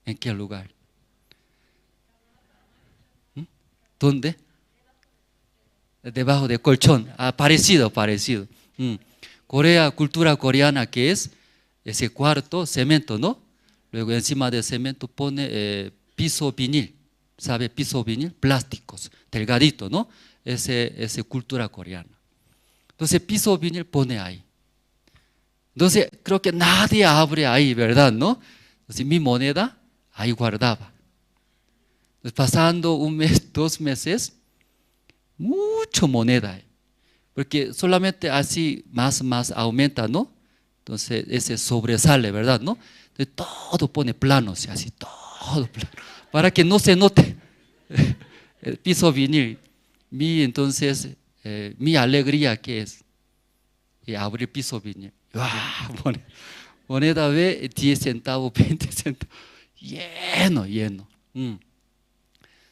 ¿En qué lugar? ¿Dónde? Debajo del colchón. Parecido. Corea, cultura coreana, que es ese cuarto, cemento, ¿no? Luego encima del cemento pone piso vinil. ¿Sabe? Piso vinil, plásticos, delgadito, ¿no? Ese cultura coreana. Entonces piso vinil pone ahí. Entonces creo que nadie abre ahí, ¿verdad? ¿No? Entonces mi moneda ahí guardaba. Entonces, pasando un mes, 2 meses, mucha moneda. Porque solamente así más aumenta, ¿no? Entonces ese sobresale, ¿verdad? ¿No? Entonces todo pone plano, así, todo plano. Para que no se note el piso vinil. Entonces, mi alegría que es abrir piso vinil. Moneda ve 10 centavos, 20 centavos, lleno.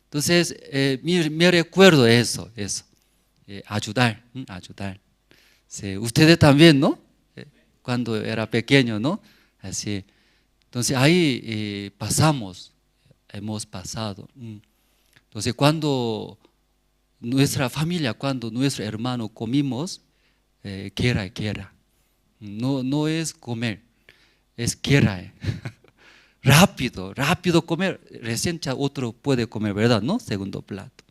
Entonces, me recuerdo eso, ayudar. Sí, ustedes también, ¿no? Cuando era pequeño, ¿no? Así. Entonces, ahí hemos pasado. Entonces, cuando nuestra familia, cuando nuestro hermano comimos, quiera. No es comer, es quiera. Rápido comer, recién ya otro puede comer, ¿verdad? ¿No? Segundo plato.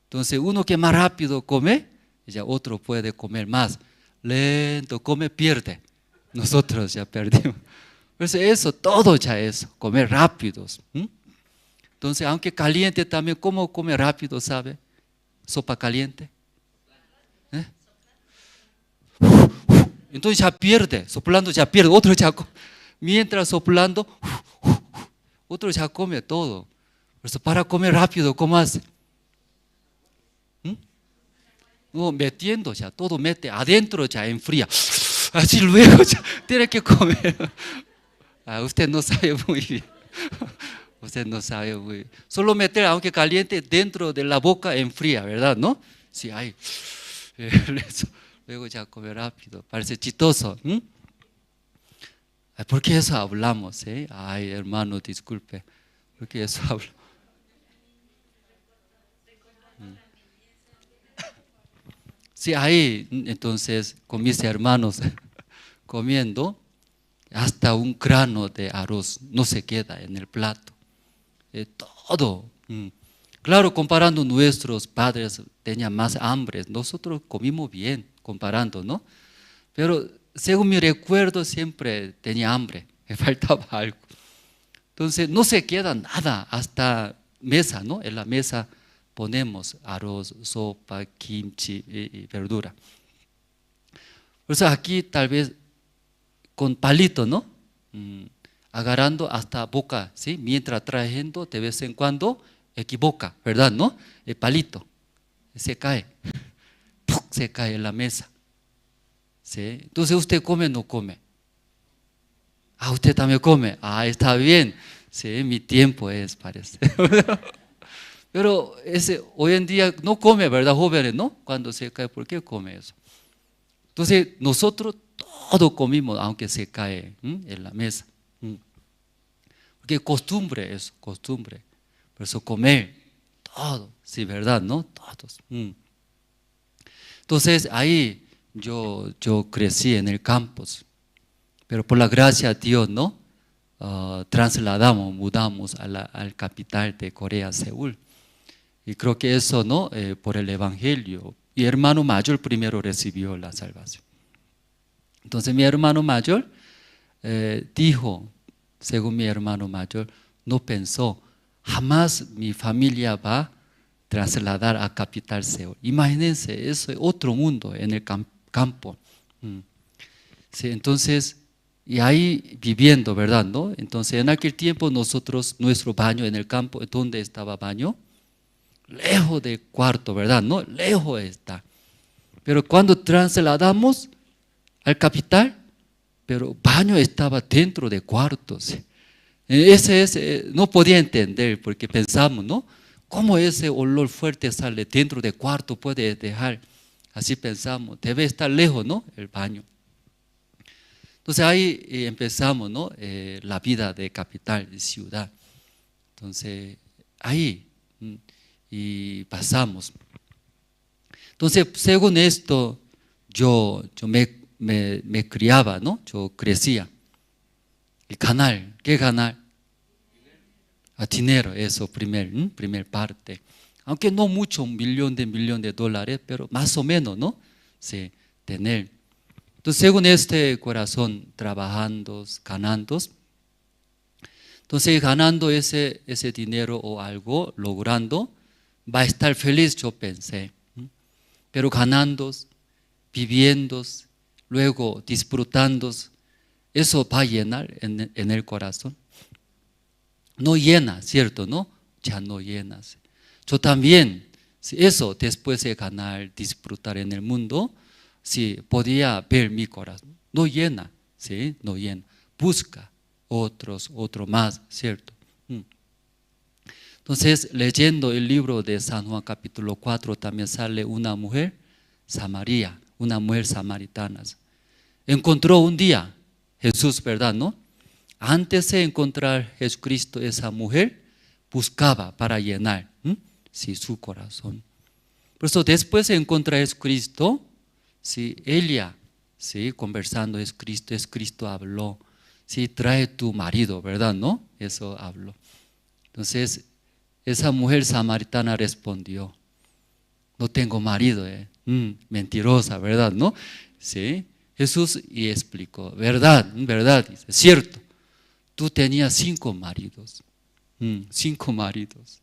Entonces, uno que más rápido come, ya otro puede comer más. Lento come, pierde. Nosotros ya perdimos. Pues eso, todo ya eso, comer rápidos. Entonces, aunque caliente también, ¿cómo come rápido, sabe? Sopa caliente. Entonces ya pierde, soplando ya pierde, otro ya come. Mientras soplando, otro ya come todo. Por eso para comer rápido, ¿cómo hace? No, metiendo ya, todo mete adentro ya, enfría. Así luego ya tiene que comer. Usted no sabe muy bien. Usted no sabe muy bien. Solo meter, aunque caliente, dentro de la boca enfría, ¿verdad? ¿No? Sí, hay. Luego ya come rápido. Parece chistoso. ¿Por qué eso hablamos? Ay, hermano, disculpe. ¿Por qué eso hablamos? Sí, ahí, entonces, con mis hermanos comiendo, hasta un grano de arroz no se queda en el plato. Todo. Claro, comparando nuestros padres tenían más hambre, nosotros comimos bien, comparando, ¿no? Pero según mi recuerdo siempre tenía hambre, me faltaba algo. Entonces no se queda nada hasta mesa, ¿no? En la mesa ponemos arroz, sopa, kimchi y verdura. Por eso aquí tal vez con palito, ¿no? Agarrando hasta boca, ¿sí? Mientras trayendo de vez en cuando equivoca, ¿verdad? ¿No? El palito se cae, ¡puc! Se cae en la mesa. ¿Sí? Entonces usted come o no come. Usted también come. Está bien. Sí, mi tiempo es, parece. Pero hoy en día no come, ¿verdad, jóvenes? ¿No? Cuando se cae, ¿por qué come eso? Entonces nosotros todo comimos, aunque se cae en la mesa. Porque costumbre es costumbre. Por eso comer todo, sí, ¿verdad? ¿No? Todos. Entonces ahí yo crecí en el campus, pero por la gracia de Dios, ¿no? Mudamos al capital de Corea, Seúl. Y creo que eso, ¿no? Por el evangelio. Y hermano mayor primero recibió la salvación. Entonces mi hermano mayor dijo, según mi hermano mayor, no pensó, jamás mi familia va a trasladar a capital Seúl. Imagínense, eso es otro mundo en el campo. Sí, entonces, y ahí viviendo, ¿verdad? ¿No? Entonces en aquel tiempo nuestro baño en el campo, ¿dónde estaba baño? Lejos del cuarto, ¿verdad? ¿No? Lejos está. Pero cuando trasladamos al capital, pero baño estaba dentro de cuartos. No podía entender porque pensamos, ¿no? ¿Cómo ese olor fuerte sale dentro de cuarto puede dejar? Así pensamos, debe estar lejos, ¿no? El baño. Entonces ahí empezamos, ¿no? La vida de capital, de ciudad. Entonces ahí y pasamos. Entonces según esto yo me criaba, ¿no? Yo crecía. Y ganar, ¿qué ganar? Dinero, eso primer parte. Aunque no mucho, $1 millón de dólares, pero más o menos, ¿no? Sí, tener. Entonces, según este corazón, trabajando, ganando. Entonces, ganando ese dinero o algo, logrando, va a estar feliz, yo pensé. Pero ganando, viviendo, luego disfrutando, eso va a llenar en el corazón. No llena, ¿cierto? ¿No? Ya no llenas. Yo también, eso después de ganar, disfrutar en el mundo, sí, podía ver mi corazón. No llena, ¿sí? No llena. Busca otro más, ¿cierto? Entonces, leyendo el libro de San Juan capítulo 4, también sale una mujer samaria, una mujer samaritana. Encontró un día Jesús, ¿verdad? ¿No? Antes de encontrar Jesucristo, esa mujer buscaba para llenar sí, su corazón. Por eso después de encontrar a Jesucristo, sí, ella, sí, conversando Jesucristo habló, sí, trae tu marido, ¿verdad? ¿No? Eso habló. Entonces, esa mujer samaritana respondió, no tengo marido, mentirosa, ¿verdad? ¿No? Sí. Jesús y explicó, verdad, dice, cierto, tú tenías 5 maridos, 5 maridos,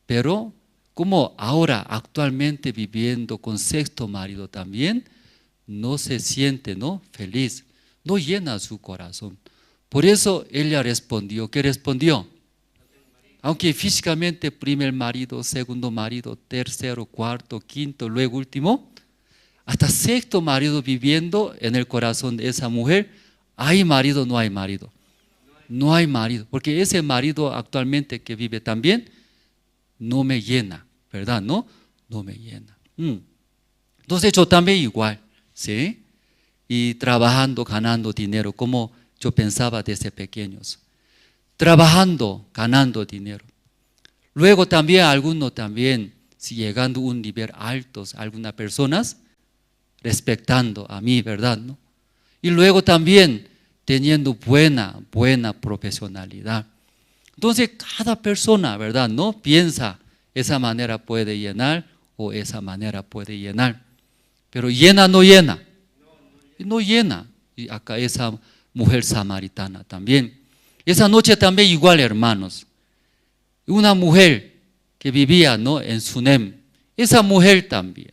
pero como ahora actualmente viviendo con 6º marido también, no se siente, ¿no? Feliz, no llena su corazón. Por eso ella respondió, ¿qué respondió? Aunque físicamente primer marido, segundo marido, tercero, cuarto, quinto, luego último, hasta 6º marido viviendo en el corazón de esa mujer, ¿hay marido o no hay marido? No hay marido, porque ese marido actualmente que vive también no me llena, ¿verdad? No me llena. Entonces yo también igual, ¿sí? Y trabajando, ganando dinero, como yo pensaba desde pequeños. Trabajando, ganando dinero. Luego también algunos también, si llegando a un nivel alto, algunas personas respetando a mí, ¿verdad? ¿No? Y luego también teniendo buena profesionalidad. Entonces cada persona, ¿verdad? No piensa esa manera puede llenar o esa manera puede llenar. Pero llena, no llena. No llena. Y acá esa mujer samaritana también. Esa noche también igual, hermanos. Una mujer que vivía, ¿no?, en Sunem. Esa mujer también.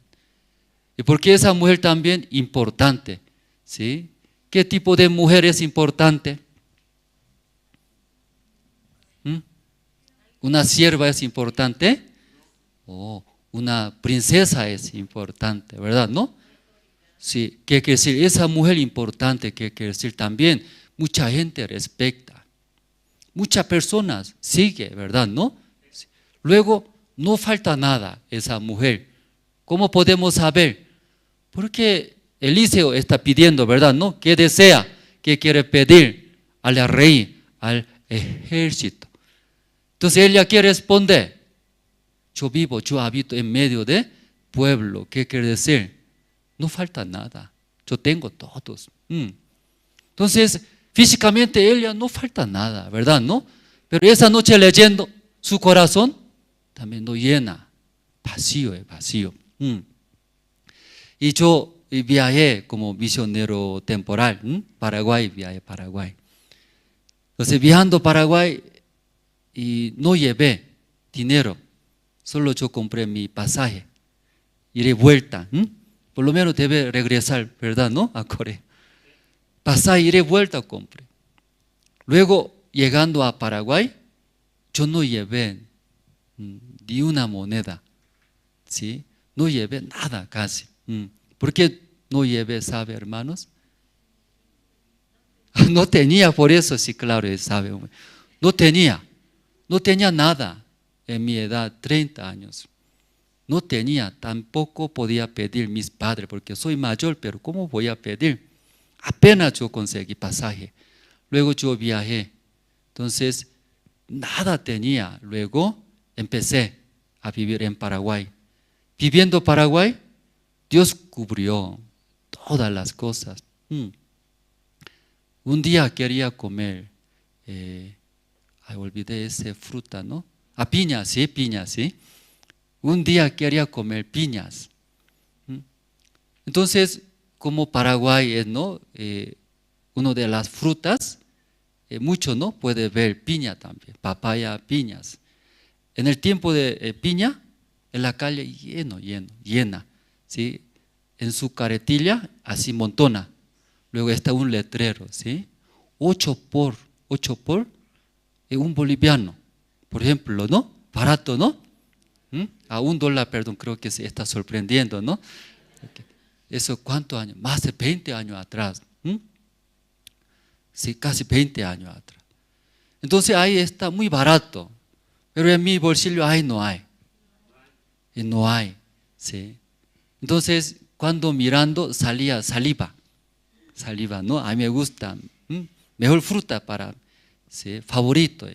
¿Y por qué esa mujer también? Importante. ¿Sí? ¿Qué tipo de mujer es importante? ¿Una sierva es importante? Oh, una princesa es importante, ¿verdad? ¿No? Sí, ¿qué quiere decir? Esa mujer importante, ¿qué quiere decir? También mucha gente respeta, muchas personas sigue, ¿verdad? ¿No? Luego no falta nada esa mujer. ¿Cómo podemos saber? Porque Eliseo está pidiendo, ¿verdad? ¿No? ¿Qué desea? ¿Qué quiere pedir al rey, al ejército? Entonces ella quiere responder, yo habito en medio de pueblo. ¿Qué quiere decir? No falta nada, yo tengo todos. Entonces físicamente ella no falta nada, ¿verdad? ¿No? Pero esa noche leyendo, su corazón también no llena, vacío. Y yo viajé como misionero temporal, viajé a Paraguay. Entonces viajando a Paraguay y no llevé dinero, solo yo compré mi pasaje, iré vuelta, por lo menos debe regresar, ¿verdad? ¿No? A Corea. Pasaje, iré vuelta, compré. Luego llegando a Paraguay, yo no llevé ni una moneda, ¿sí? No llevé nada casi. ¿Por qué no llevé, sabe, hermanos? No tenía, por eso sí, claro, sabe. No tenía nada en mi edad, 30 años. No tenía, tampoco podía pedir mis padres, porque soy mayor, pero ¿cómo voy a pedir? Apenas yo conseguí pasaje. Luego yo viajé. Entonces, nada tenía. Luego empecé a vivir en Paraguay. Viviendo en Paraguay, Dios cubrió todas las cosas. Un día quería comer, olvidé esa fruta, ¿no? Piña, sí. Un día quería comer piñas. Entonces, como Paraguay es, ¿no?, una de las frutas, mucho, ¿no?, puede ver piña también, papaya, piñas. En el tiempo de piña, en la calle llena, ¿sí? En su carretilla, así montona. Luego está un letrero, ¿sí? 8 por un boliviano, por ejemplo, ¿no? Barato, ¿no? A $1, perdón, creo que se está sorprendiendo, ¿no? ¿Eso cuántos años? Más de 20 años atrás. Sí, casi 20 años atrás. Entonces ahí está muy barato, pero en mi bolsillo ahí no hay. Y no hay, ¿sí? Entonces cuando mirando salía saliva, ¿no? A mí me gusta, mejor fruta para, ¿sí?, favorito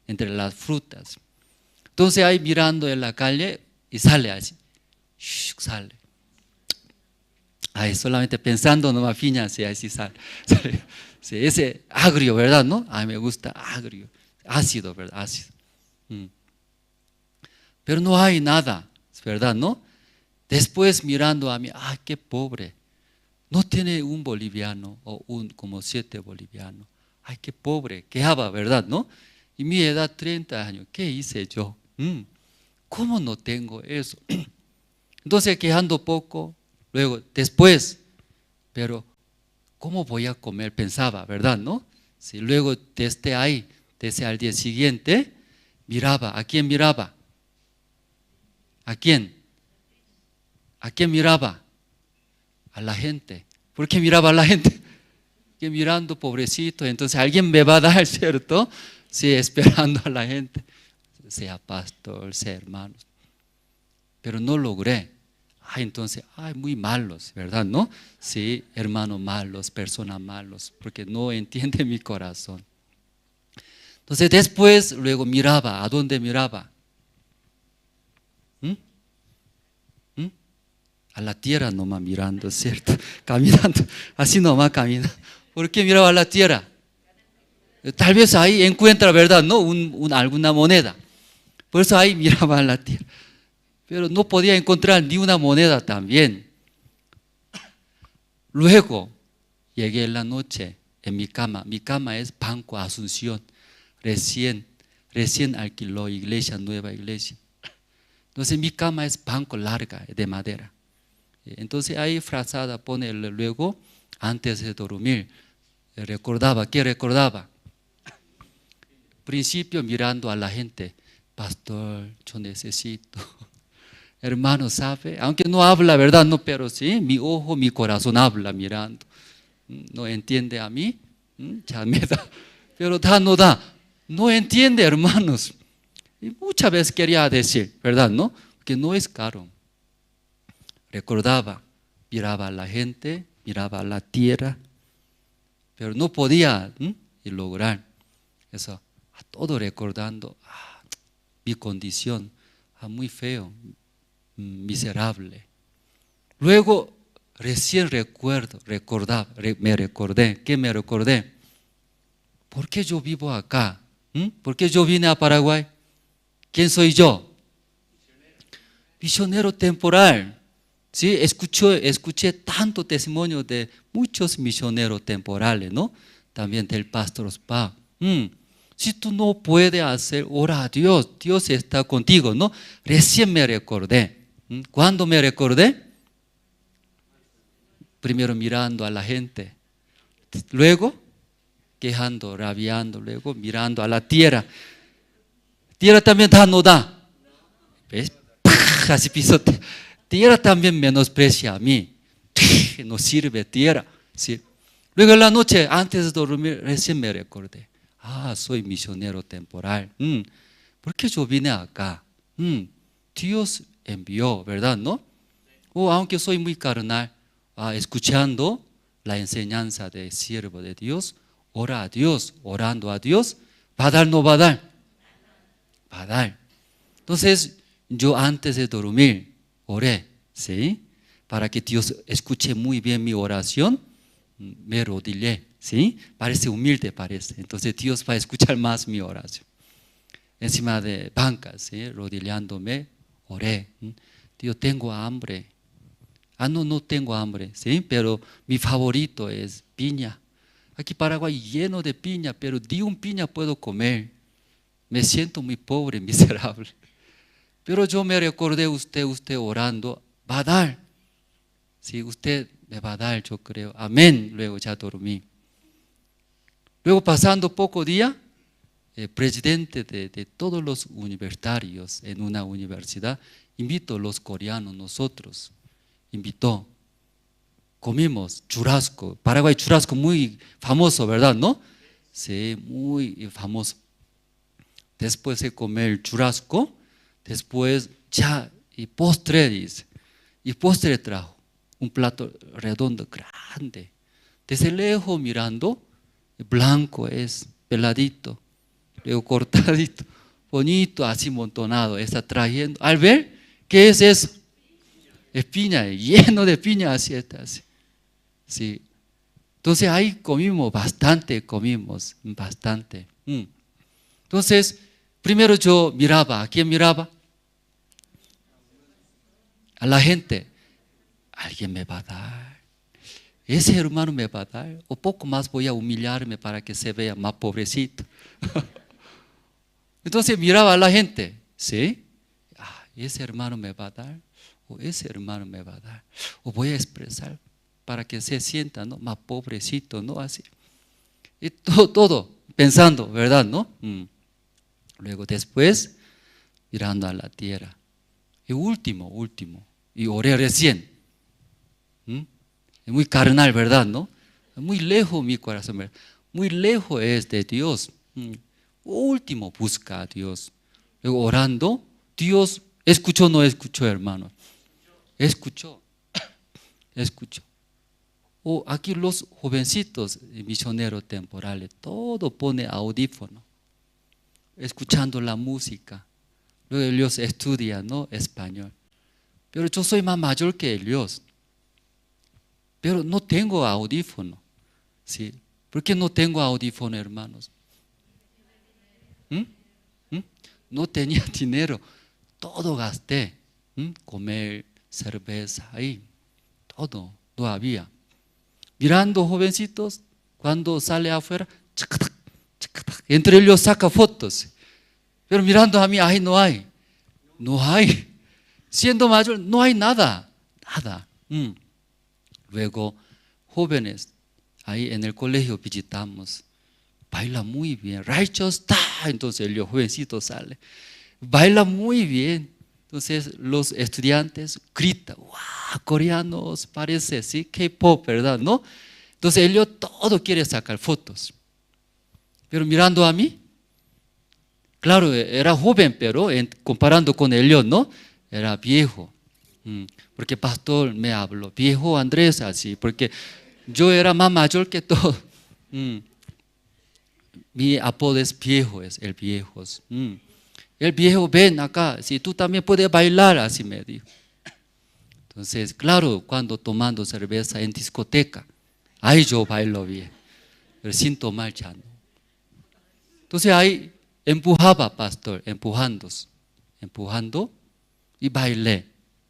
entre las frutas. Entonces ahí mirando en la calle y sale así, sale. Ahí solamente pensando nomás piña, sí, así sale. Sí, ese agrio, ¿verdad? ¿No? A mí me gusta agrio, ácido, ¿verdad? Ácido. Pero no hay nada, ¿verdad? ¿No? Después mirando a mí, qué pobre. No tiene un boliviano o como 7 bolivianos. Qué pobre, quejaba, ¿verdad? ¿No? Y mi edad 30 años, ¿qué hice yo? ¿Cómo no tengo eso? Entonces quejando poco, luego después, pero ¿cómo voy a comer? Pensaba, ¿verdad? ¿No? Sí, luego desde al día siguiente, miraba. ¿A quién miraba? ¿A quién? ¿A quién miraba? A la gente. ¿Por qué miraba a la gente? que mirando, pobrecito, entonces alguien me va a dar, ¿cierto? Sí, esperando a la gente, sea pastor, sea hermanos. Pero no logré. Entonces, muy malos, ¿verdad? ¿No? Sí, hermanos malos, personas malos, porque no entiende mi corazón. Entonces después, luego miraba, ¿a dónde miraba? A la tierra nomás mirando, ¿cierto? Caminando, así nomás caminando. ¿Por qué miraba a la tierra? Tal vez ahí encuentra, ¿verdad? ¿No? Alguna moneda. Por eso ahí miraba a la tierra. Pero no podía encontrar ni una moneda también. Luego llegué en la noche en mi cama. Mi cama es Banco Asunción. Recién alquiló iglesia, nueva iglesia. Entonces mi cama es banco larga de madera. Entonces ahí frazada pone luego, antes de dormir, recordaba, ¿qué recordaba? Principio mirando a la gente, pastor, yo necesito. Hermano, ¿sabe? Aunque no habla, ¿verdad? No, pero sí, mi ojo, mi corazón habla mirando. No entiende a mí, ya me da, pero no da. No entiende, hermanos. Y muchas veces quería decir, ¿verdad? ¿No? Que no es caro. Recordaba, miraba a la gente, miraba a la tierra, pero no podía lograr eso. Todo recordando mi condición, muy feo, miserable. Luego, recién me recordé. ¿Qué me recordé? ¿Por qué yo vivo acá? ¿Por qué yo vine a Paraguay? ¿Quién soy yo? Misionero temporal. ¿Sí? Escuché tanto testimonio de muchos misioneros temporales, ¿no? También del pastor Spa. Si tú no puedes hacer, ora a Dios, Dios está contigo, ¿no? Recién me recordé. ¿Cuándo me recordé? Primero mirando a la gente, luego quejando, rabiando, luego mirando a la tierra. Tierra también no da. ¿Ves? Así pisotea. Tierra también menosprecia a mí. No sirve tierra. ¿Sí? Luego en la noche, antes de dormir, recién me recordé. Soy misionero temporal. ¿Por qué yo vine acá? Dios envió, ¿verdad? ¿No? Aunque soy muy carnal, escuchando la enseñanza del siervo de Dios, ora a Dios, orando a Dios, ¿va a dar o no va a dar? Va a dar. Entonces, yo antes de dormir, oré, ¿sí? Para que Dios escuche muy bien mi oración, me arrodillé, ¿sí? Parece humilde, parece. Entonces Dios va a escuchar más mi oración. Encima de bancas, ¿sí? Arrodillándome, oré. Dios, tengo hambre. No tengo hambre, ¿sí? Pero mi favorito es piña. Aquí Paraguay lleno de piña, pero ni un piña puedo comer. Me siento muy pobre, miserable. Pero yo me recordé usted orando, va a dar. Sí, usted me va a dar, yo creo. Amén. Luego ya dormí. Luego pasando poco día, el presidente de todos los universitarios en una universidad invitó a los coreanos, nosotros, invitó. Comimos churrasco, Paraguay churrasco muy famoso, ¿verdad? ¿No? Sí, muy famoso. Después de comer el churrasco, después ya, y postre dice, y postre trajo un plato redondo, grande. Desde lejos mirando, blanco es, peladito, luego cortadito, bonito, así montonado, está trayendo. Al ver, ¿qué es eso? Es piña, lleno de piña, así está, así. Sí. Entonces ahí comimos bastante. Entonces, primero yo miraba, ¿a quién miraba? A la gente. Alguien me va a dar. Ese hermano me va a dar. O poco más voy a humillarme para que se vea más pobrecito. Entonces miraba a la gente. ¿Sí? Ese hermano me va a dar. O ese hermano me va a dar. O voy a expresar para que se sienta, ¿no? Más pobrecito, ¿no? Así. Y todo pensando, ¿verdad? ¿No? Luego después, mirando a la tierra. Y último, y oré recién. Es muy carnal, ¿verdad? ¿No? Muy lejos mi corazón, muy lejos es de Dios. Último busca a Dios. Luego orando, Dios escuchó o no escuchó, hermano. Escuchó. Escuchó. Aquí los jovencitos misioneros temporales, todo pone audífono, escuchando la música. Luego ellos estudian, ¿no?, español. Pero yo soy más mayor que ellos. Pero no tengo audífono. ¿Sí? ¿Por qué no tengo audífono, hermanos? No tenía dinero. Todo gasté. Comer, cerveza, ahí. Todo, no había. Mirando jovencitos, cuando sale afuera, chacatac, chacatac, entre ellos saca fotos. Pero mirando a mí, ahí no hay. No hay. Siendo mayor, no hay nada. Nada. Luego, jóvenes, ahí en el colegio visitamos. Baila muy bien. Righteous, entonces el jovencito sale. Baila muy bien. Entonces los estudiantes gritan, ¡wow! Coreanos, parece, ¿sí? K-pop, ¿verdad? ¿No? Entonces ellos todo quiere sacar fotos. Pero mirando a mí, claro, era joven, pero comparando con ellos, ¿no? Era viejo. Porque pastor me habló, viejo Andrés, así, porque yo era más mayor que todo. Mi apodo es viejo, es el viejo. El viejo, ven acá, si tú también puedes bailar, así me dijo. Entonces, claro, cuando tomando cerveza en discoteca, ahí yo bailo bien, pero sin tomar ya no. Entonces ahí empujaba, pastor, empujando y bailé,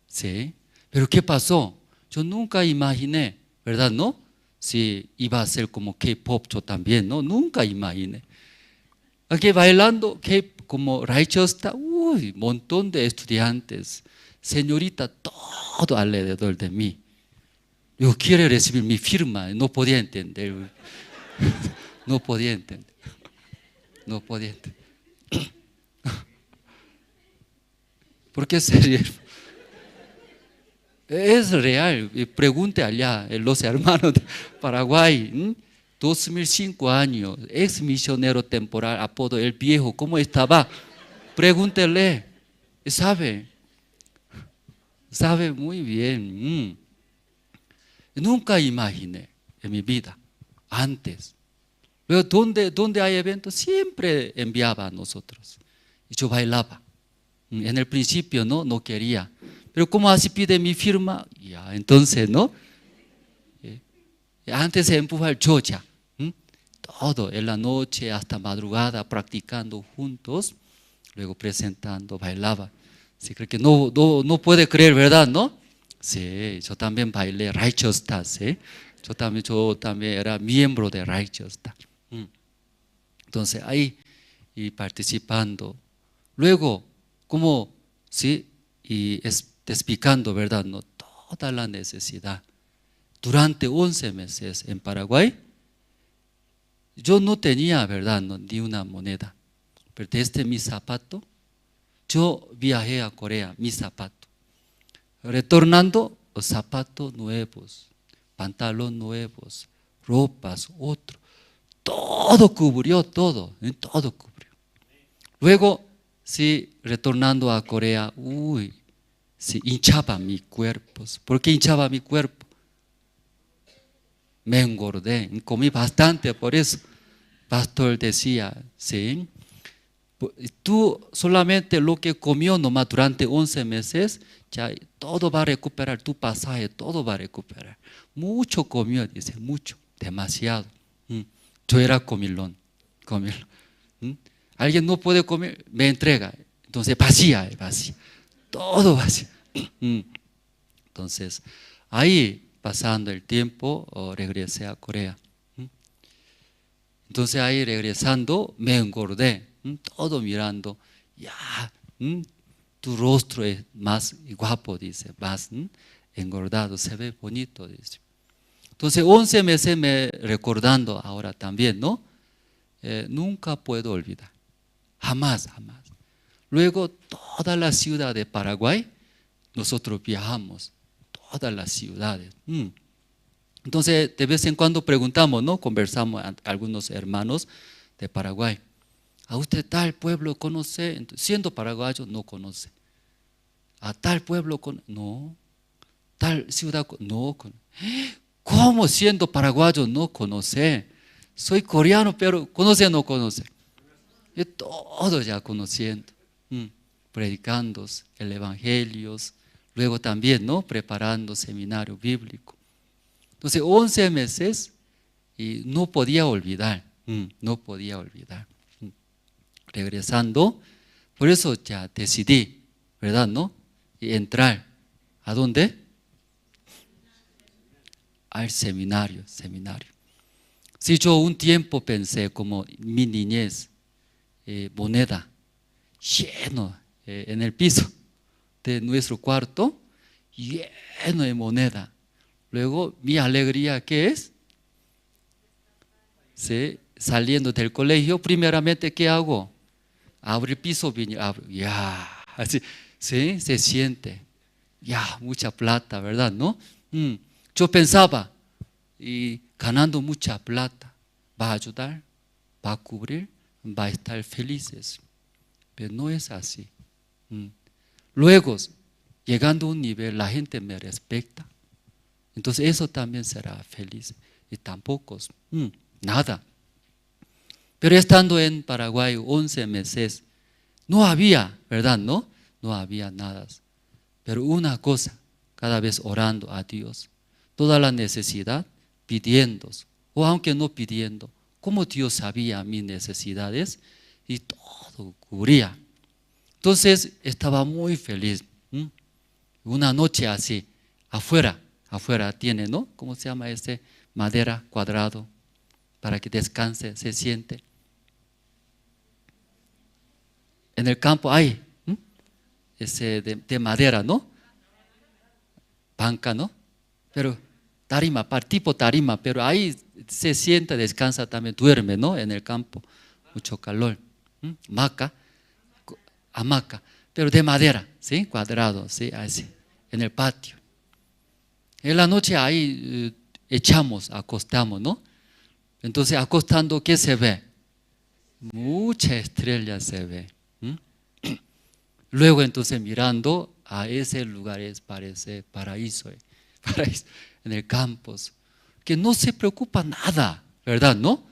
¿sí? Pero ¿qué pasó? Yo nunca imaginé, ¿verdad, no? Si iba a ser como K-pop yo también, ¿no? Nunca imaginé. Aquí bailando, como Righteous, uy, montón de estudiantes, señorita, todo alrededor de mí. Yo quiero recibir mi firma, no podía entender. No podía entender. No podía entender. ¿Por qué se ríe? Es real, pregunte allá, los hermanos de Paraguay, 2005 años, ex misionero temporal, apodo el viejo, ¿cómo estaba? Pregúntele, sabe muy bien. Nunca imaginé en mi vida, antes. Pero donde hay eventos, siempre enviaba a nosotros. Y yo bailaba. En el principio no quería. Pero como así pide mi firma, ya, entonces, ¿no? Antes se empuja el chocha. Todo, en la noche hasta madrugada, practicando juntos, luego presentando, bailaba. Sí, creo que no puede creer, ¿verdad, no? Sí, yo también bailé Righteous, ¿sí? Yo también era miembro de Righteous. Entonces ahí y participando. Luego, como, sí, y explicando, ¿verdad? No, toda la necesidad. Durante 11 meses en Paraguay, yo no tenía, ¿verdad? No, ni una moneda. Pero desde mi zapato, yo viajé a Corea, mi zapato. Retornando, zapatos nuevos, pantalones nuevos, ropas, otro. Todo cubrió, todo cubrió. Luego, sí, retornando a Corea, sí, hinchaba mi cuerpo. ¿Por qué hinchaba mi cuerpo? Me engordé, comí bastante, por eso. Pastor decía, sí, tú solamente lo que comió nomás durante 11 meses, ya todo va a recuperar, tu pasaje, todo va a recuperar. Mucho comió, dice, mucho, demasiado. Yo era comilón. Alguien no puede comer, me entrega. Entonces vacía, todo vacío. Entonces, ahí pasando el tiempo, regresé a Corea. Entonces ahí regresando, me engordé, todo mirando, ya, tu rostro es más guapo, dice, más engordado, se ve bonito, dice. Entonces 11 meses me recordando ahora también, ¿no? Nunca puedo olvidar, jamás. Luego toda la ciudad de Paraguay, nosotros viajamos, todas las ciudades. Entonces, de vez en cuando preguntamos, ¿no? Conversamos a algunos hermanos de Paraguay. ¿A usted tal pueblo conoce? Entonces, siendo paraguayo, no conoce. ¿A tal pueblo no? ¿Tal ciudad? No. ¿Cómo siendo paraguayo no conoce? Soy coreano, pero ¿conoce o no conoce? Yo todo ya conociendo, predicando el evangelio, luego también, ¿no? Preparando seminario bíblico. Entonces, 11 meses y no podía olvidar, no podía olvidar. Regresando, por eso ya decidí, ¿verdad? ¿No? Y entrar, ¿a dónde? Al seminario. Si yo un tiempo pensé como mi niñez, moneda, lleno en el piso de nuestro cuarto, lleno de moneda. Luego, mi alegría, ¿qué es? ¿Sí? Saliendo del colegio, primeramente, ¿qué hago? Abro el piso, ya, así, ¿sí? Se siente, ya, mucha plata, ¿verdad? ¿No? Yo pensaba, y ganando mucha plata, va a ayudar, va a cubrir, va a estar felices. Pero no es así. Luego, llegando a un nivel, la gente me respeta. Entonces eso también será feliz. Y tampoco, nada. Pero estando en Paraguay 11 meses, no había, ¿verdad? No había nada. Pero una cosa, cada vez orando a Dios, toda la necesidad, pidiendo, o aunque no pidiendo, como Dios sabía mis necesidades y todo cubría. Entonces estaba muy feliz. Una noche así, afuera tiene, ¿no? ¿Cómo se llama ese? Madera cuadrado, para que descanse, se siente. En el campo hay ese de madera, ¿no? Banca, ¿no? Pero tarima, tipo tarima, pero ahí se sienta, descansa también, duerme, ¿no? En el campo, mucho calor. Hamaca, pero de madera, ¿sí? Cuadrado, ¿sí? Así, en el patio. En la noche ahí acostamos, ¿no? Entonces acostando, ¿qué se ve? Mucha estrella se ve. Luego entonces mirando a ese lugar parece paraíso, en el campo, que no se preocupa nada, ¿verdad? ¿No?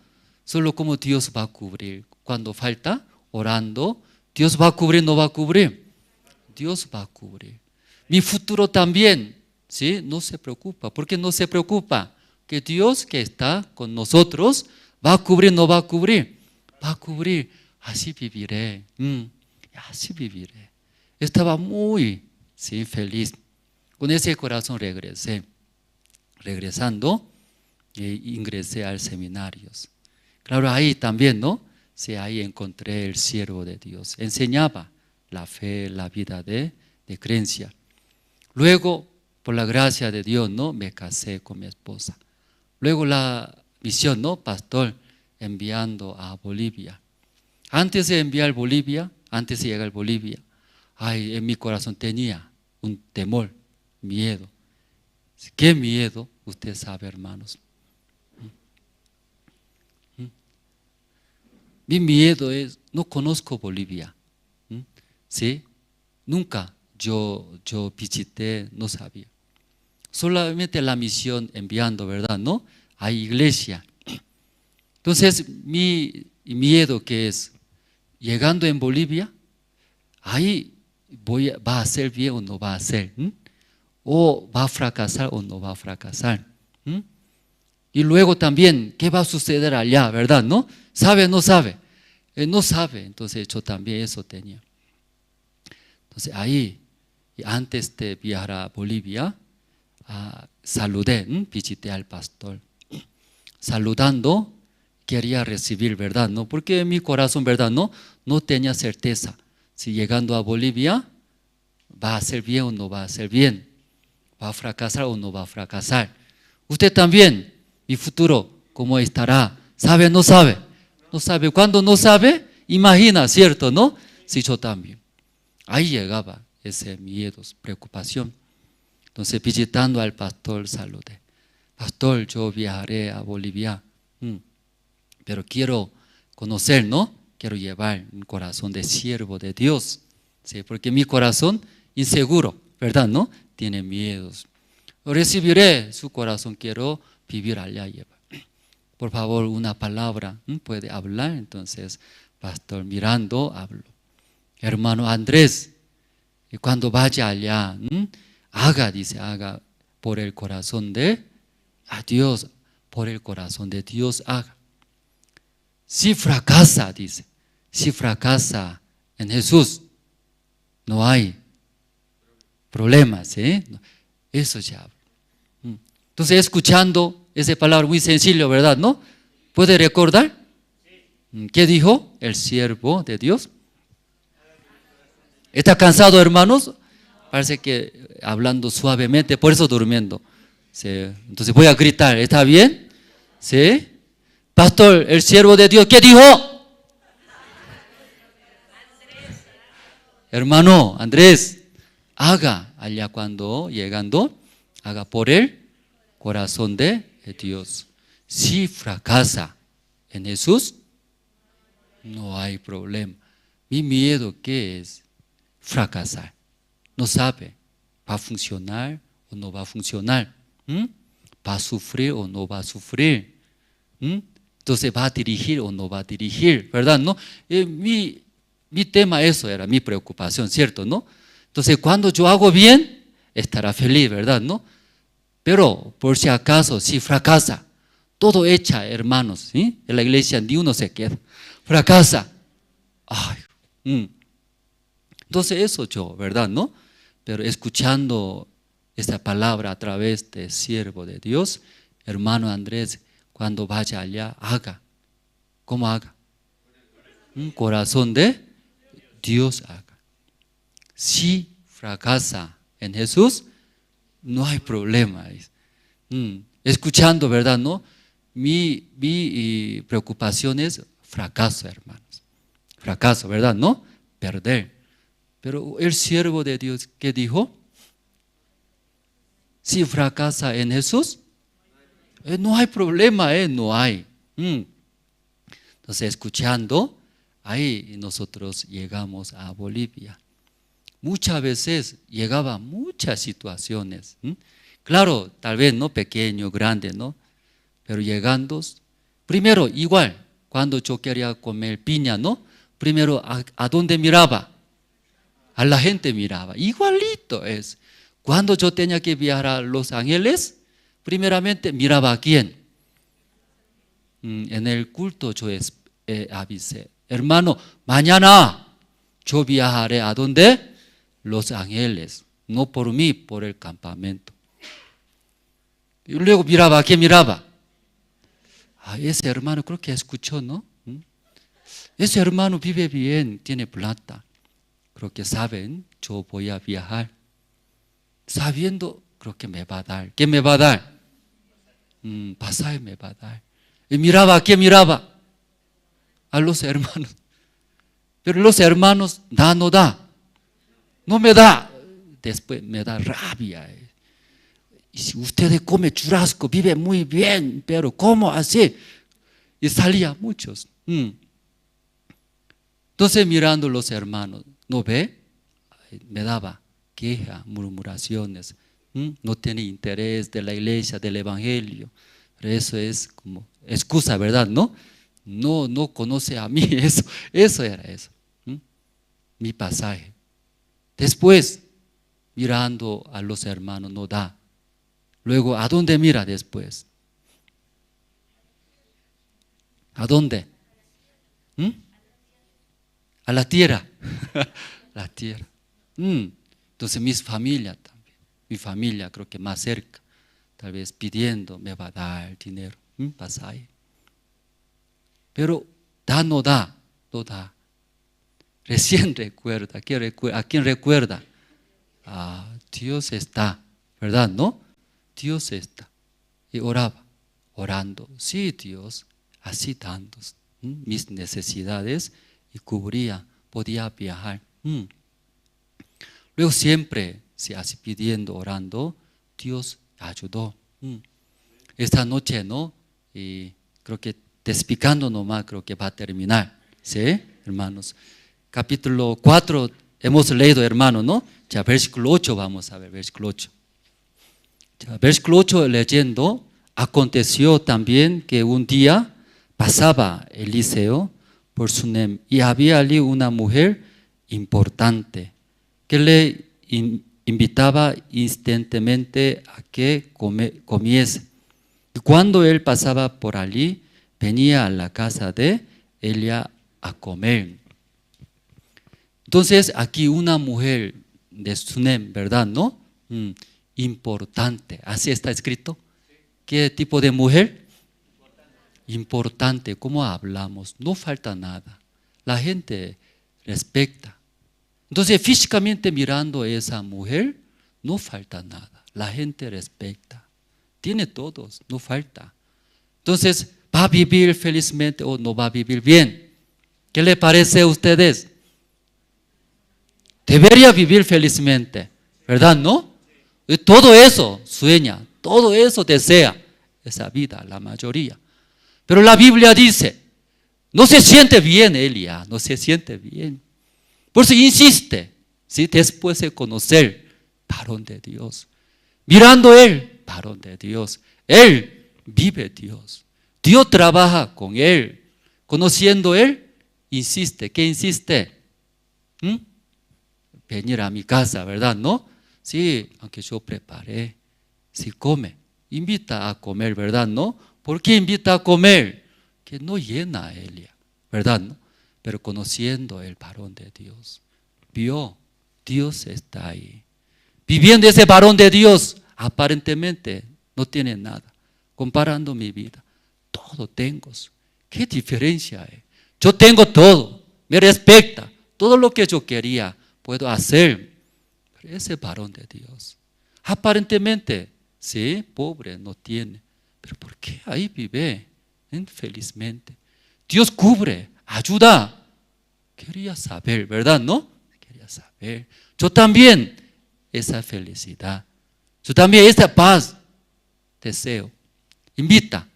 Solo como Dios va a cubrir. Cuando falta, orando, Dios va a cubrir, no va a cubrir. Dios va a cubrir. Mi futuro también, ¿sí? No se preocupa. ¿Por qué no se preocupa? Que Dios que está con nosotros va a cubrir, no va a cubrir. Va a cubrir. Así viviré. Así viviré. Estaba muy feliz. Con ese corazón regresé. Regresando, ingresé al seminario. Claro, ahí también, ¿no? Sí, ahí encontré el siervo de Dios. Enseñaba la fe, la vida de creencia. Luego, por la gracia de Dios, ¿no? Me casé con mi esposa. Luego la misión, ¿no? Pastor, enviando a Bolivia. Antes de enviar a Bolivia, antes de llegar a Bolivia, en mi corazón tenía un temor, miedo. ¿Qué miedo? Usted sabe, hermanos. Mi miedo es, no conozco Bolivia. ¿Sí? Nunca yo visité, no sabía. Solamente la misión enviando, ¿verdad? ¿No? Hay iglesia. Entonces, mi miedo que es, llegando en Bolivia, ahí va a ser bien o no va a ser. O va a fracasar o no va a fracasar. Y luego también, ¿qué va a suceder allá, verdad? ¿No? ¿Sabe o no sabe? No sabe, entonces yo también eso tenía. Entonces ahí, antes de viajar a Bolivia, saludé, visité al pastor. Saludando, quería recibir, ¿verdad? ¿No? Porque en mi corazón, ¿verdad? No tenía certeza si llegando a Bolivia va a ser bien o no va a ser bien. ¿Va a fracasar o no va a fracasar? Usted también, mi futuro, ¿cómo estará? ¿Sabe o no sabe? No sabe. Cuando no sabe, imagina, ¿cierto? ¿No? Sí, yo también. Ahí llegaba ese miedo, preocupación. Entonces, visitando al pastor, saludé. pastor, yo viajaré a Bolivia, pero quiero conocer, ¿no? Quiero llevar un corazón de siervo de Dios, ¿sí? Porque mi corazón inseguro, ¿verdad? ¿No? Tiene miedos. Recibiré su corazón, quiero vivir allá. Por favor, una palabra, puede hablar. Entonces, pastor, mirando, hablo. Hermano Andrés, cuando vaya allá, haga, dice, haga por el corazón de Dios, por el corazón de Dios haga. Si fracasa, dice, si fracasa en Jesús, no hay problemas, ¿eh? Eso ya habla. Entonces, escuchando esa palabra muy sencillo, ¿verdad? ¿No? ¿Puede recordar? ¿Qué dijo el siervo de Dios? ¿Está cansado, hermanos? Parece que hablando suavemente, por eso durmiendo. ¿Sí? Entonces voy a gritar, ¿está bien? ¿Sí? Pastor, el siervo de Dios, ¿qué dijo? Hermano Andrés, haga allá cuando llegando, haga por el corazón de Dios. Si fracasa en Jesús, no hay problema. Mi miedo, ¿qué es? Fracasar. No sabe, ¿va a funcionar o no va a funcionar? ¿Va a sufrir o no va a sufrir? Entonces, ¿va a dirigir o no va a dirigir? ¿Verdad? ¿No? Mi tema, eso era mi preocupación, ¿cierto? ¿No? Entonces, cuando yo hago bien, estará feliz, ¿verdad? ¿No? Pero, por si acaso, si fracasa, todo echa, hermanos, ¿sí? En la iglesia ni uno se queda. Fracasa. Ay, Entonces, eso yo, ¿verdad? ¿No? Pero escuchando esta palabra a través del siervo de Dios, hermano Andrés, cuando vaya allá, haga. ¿Cómo haga? Un corazón de Dios haga. Si fracasa en Jesús, no hay problema. Escuchando, ¿verdad? ¿No? Mi preocupación es fracaso, hermanos. Fracaso, ¿verdad? ¿No? Perder. Pero el siervo de Dios, ¿qué dijo? Si fracasa en Jesús, no hay problema, no hay. Entonces, escuchando, ahí nosotros llegamos a Bolivia. Muchas veces llegaban muchas situaciones. Claro, tal vez no pequeño, grande, ¿no? Pero llegando, primero igual, cuando yo quería comer piña, ¿no? Primero, ¿a dónde miraba? A la gente miraba, igualito es. Cuando yo tenía que viajar a Los Ángeles, primeramente miraba a quién. En el culto yo avisé, hermano, mañana yo viajaré ¿a dónde? Los Ángeles, no por mí, por el campamento. Y luego miraba, ¿a quién miraba? Ese hermano creo que escuchó, ¿no? Ese hermano vive bien, tiene plata. Creo que saben, yo voy a viajar. Sabiendo, creo que me va a dar. ¿Qué me va a dar? Pasaje me va a dar. Y miraba, ¿a quién miraba? A los hermanos. Pero los hermanos, no da. No me da. Después me da rabia. Y si ustedes comen churrasco, vive muy bien, pero ¿cómo así? Y salía muchos. Entonces mirando los hermanos, ¿no ve? Me daba queja, murmuraciones. No tiene interés de la iglesia, del evangelio. Pero eso es como excusa, ¿verdad? No conoce a mí. Eso era eso. Mi pasaje. Después, mirando a los hermanos, no da. Luego, ¿a dónde mira después? ¿A dónde? A la tierra. La tierra. Entonces, mi familia también. Mi familia creo que más cerca. Tal vez pidiendo, me va a dar dinero. Pasaje. Pero no da. Recién recuerda. ¿A quién recuerda? Dios está. ¿Verdad? ¿No? Dios está. Y oraba. Orando. Sí, Dios. Así tantos. Mis necesidades. Y cubría. Podía viajar. Luego siempre, así pidiendo, orando, Dios ayudó. esta noche, ¿no? Y creo que te explicando nomás, creo que va a terminar, ¿sí, hermanos? Capítulo 4 hemos leído, hermano, ¿no? Ya, versículo 8 vamos a ver, versículo 8. Ya, versículo 8 leyendo, aconteció también que un día pasaba Eliseo por Sunem y había allí una mujer importante que le invitaba insistentemente a que comiese. Y cuando él pasaba por allí, venía a la casa de Elia a comer. Entonces aquí una mujer de Sunem, ¿verdad? ¿No? Importante, así está escrito. ¿Qué tipo de mujer? Importante, ¿cómo hablamos? No falta nada, la gente respeta. Entonces físicamente mirando a esa mujer, no falta nada, la gente respeta, tiene todos, no falta. Entonces, ¿va a vivir felizmente o no va a vivir bien? ¿Qué le parece a ustedes? Debería vivir felizmente, ¿verdad? ¿No? Y todo eso sueña, todo eso desea, esa vida, la mayoría. Pero la Biblia dice, no se siente bien Elia, no se siente bien. Por eso insiste, ¿sí? Después de conocer, varón de Dios. Mirando él, varón de Dios. Él vive Dios. Dios trabaja con él. Conociendo él, insiste. ¿Qué insiste? Venir a mi casa, ¿verdad? ¿No? Sí, aunque yo preparé. Sí, come. Invita a comer, ¿verdad? ¿No? ¿Por qué invita a comer? Que no llena a Elia, ¿verdad? ¿No? Pero conociendo el varón de Dios, vio, Dios está ahí. Viviendo ese varón de Dios, aparentemente no tiene nada. Comparando mi vida, todo tengo. ¿Qué diferencia hay? Yo tengo todo, me respeta, todo lo que yo quería puedo hacer. Pero ese varón de Dios, aparentemente, sí, pobre, no tiene. Pero ¿por qué ahí vive felizmente? Dios cubre, ayuda. Quería saber, ¿verdad? ¿No? Quería saber. Yo también esa felicidad. Yo también esa paz deseo. Invita,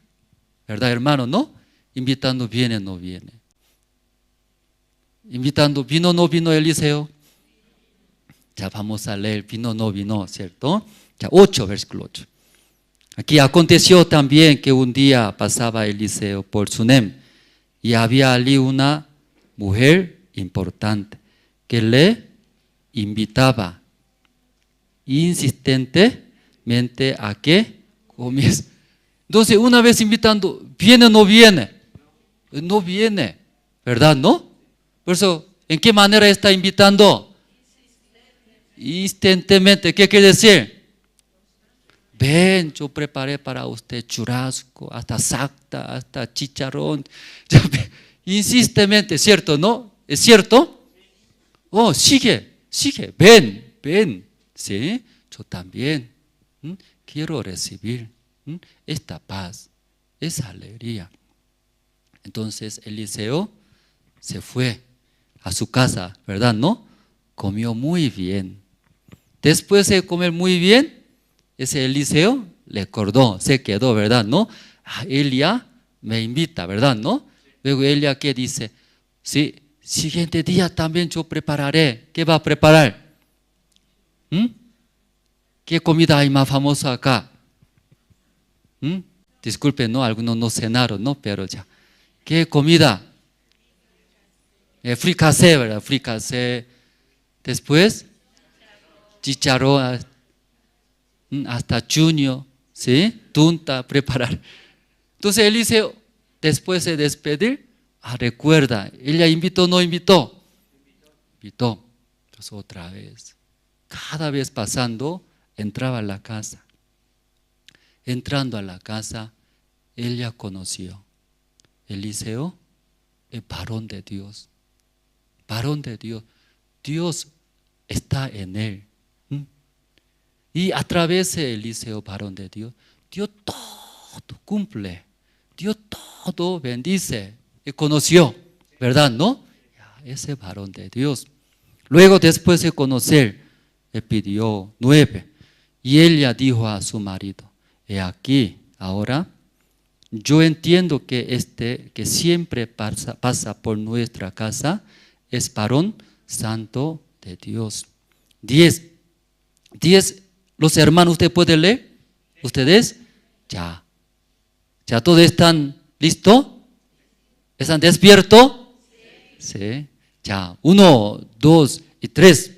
¿verdad, hermano? ¿No? Invitando viene, no viene. Invitando, ¿vino o no vino Eliseo? Ya vamos a leer, vino o no vino, ¿cierto? Ya 8, versículo 8. Aquí aconteció también que un día pasaba Eliseo por Sunem y había allí una mujer importante que le invitaba insistentemente a que comiese. Entonces una vez invitando, ¿viene o no viene? No viene, ¿verdad? ¿No? Por eso, ¿en qué manera está invitando? Insistentemente, ¿qué quiere decir? Ven, yo preparé para usted churrasco, hasta sacta, hasta chicharrón. Insistentemente, ¿cierto? ¿No? ¿Es cierto? Oh, sigue, ven. ¿Sí? Yo también quiero recibir esta paz, esa alegría. Entonces Eliseo se fue a su casa, ¿verdad? ¿No? Comió muy bien. Después de comer muy bien, ese Eliseo le acordó, se quedó, ¿verdad? ¿No? Elia me invita, ¿verdad? ¿No? Luego Elia, ¿qué dice? Sí, siguiente día también yo prepararé. ¿Qué va a preparar? ¿Qué comida hay más famosa acá? Disculpen, ¿no? Algunos no cenaron, ¿no? Pero ya. ¿Qué comida? Fricasé, ¿verdad? Fricasé. Después, chicharrón, hasta chuño, ¿sí? Tunta, preparar. Entonces Eliseo, después de despedir, recuerda, ella invitó o no invitó. Invitó. Entonces otra vez, cada vez pasando, entraba a la casa. Entrando a la casa, ella conoció. Eliseo, el varón de Dios. Varón de Dios. Dios está en él. Y a través de Eliseo, varón de Dios, Dios todo cumple. Dios todo bendice. Y conoció, ¿verdad? ¿No? Ese varón de Dios. Luego, después de conocer, le pidió 9. Y ella dijo a su marido, he aquí, Ahora, yo entiendo que que siempre pasa por nuestra casa es varón santo de Dios. 10. Los hermanos, ¿usted puede leer? ¿Ustedes? Ya. ¿Ya todos están listos? ¿Están despiertos? Sí. Ya. 1, 2 y 3.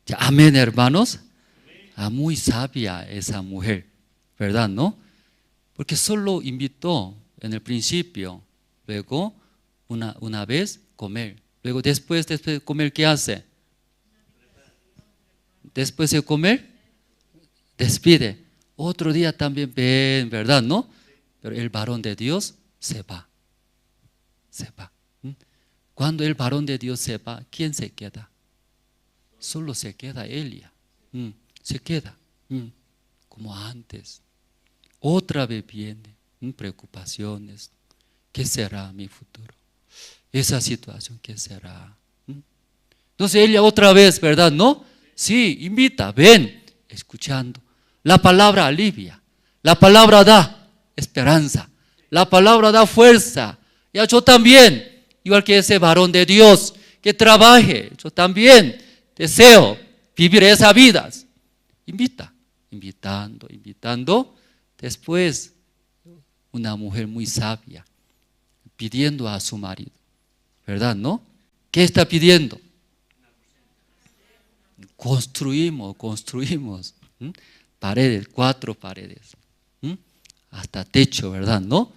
Ya, amén, hermanos. Muy sabia esa mujer, ¿verdad? ¿No? Porque solo invitó en el principio, luego una vez comer, luego después de comer, ¿qué hace? Después de comer, despide. Otro día también ven, ¿verdad? ¿No? Pero el varón de Dios se va. Cuando el varón de Dios se va, ¿quién se queda? Solo se queda Elia. Se queda como antes. Otra vez viene preocupaciones. ¿Qué será mi futuro? Esa situación, ¿qué será? Entonces ella otra vez, ¿verdad? ¿No? Sí, invita, ven, escuchando. La palabra alivia, la palabra da esperanza, la palabra da fuerza. Ya yo también, igual que ese varón de Dios, que trabaje, yo también deseo vivir esas vidas. Invitando. Después, una mujer muy sabia, pidiendo a su marido, ¿verdad? ¿No? ¿Qué está pidiendo? Construimos paredes, 4 paredes, hasta techo, ¿verdad? ¿No?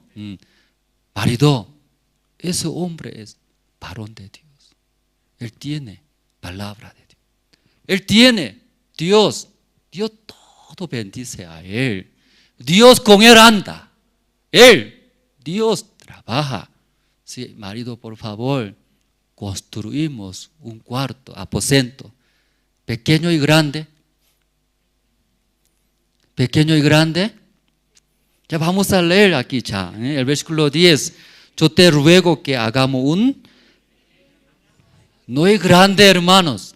Marido, ese hombre es varón de Dios. Él tiene palabra de Dios. Él tiene Dios todo bendice a él. Dios con él anda. Dios trabaja. Sí, marido, por favor, construimos un cuarto, aposento, pequeño y grande. Ya vamos a leer aquí ya, el versículo 10. Yo te ruego que hagamos no es grande, hermanos,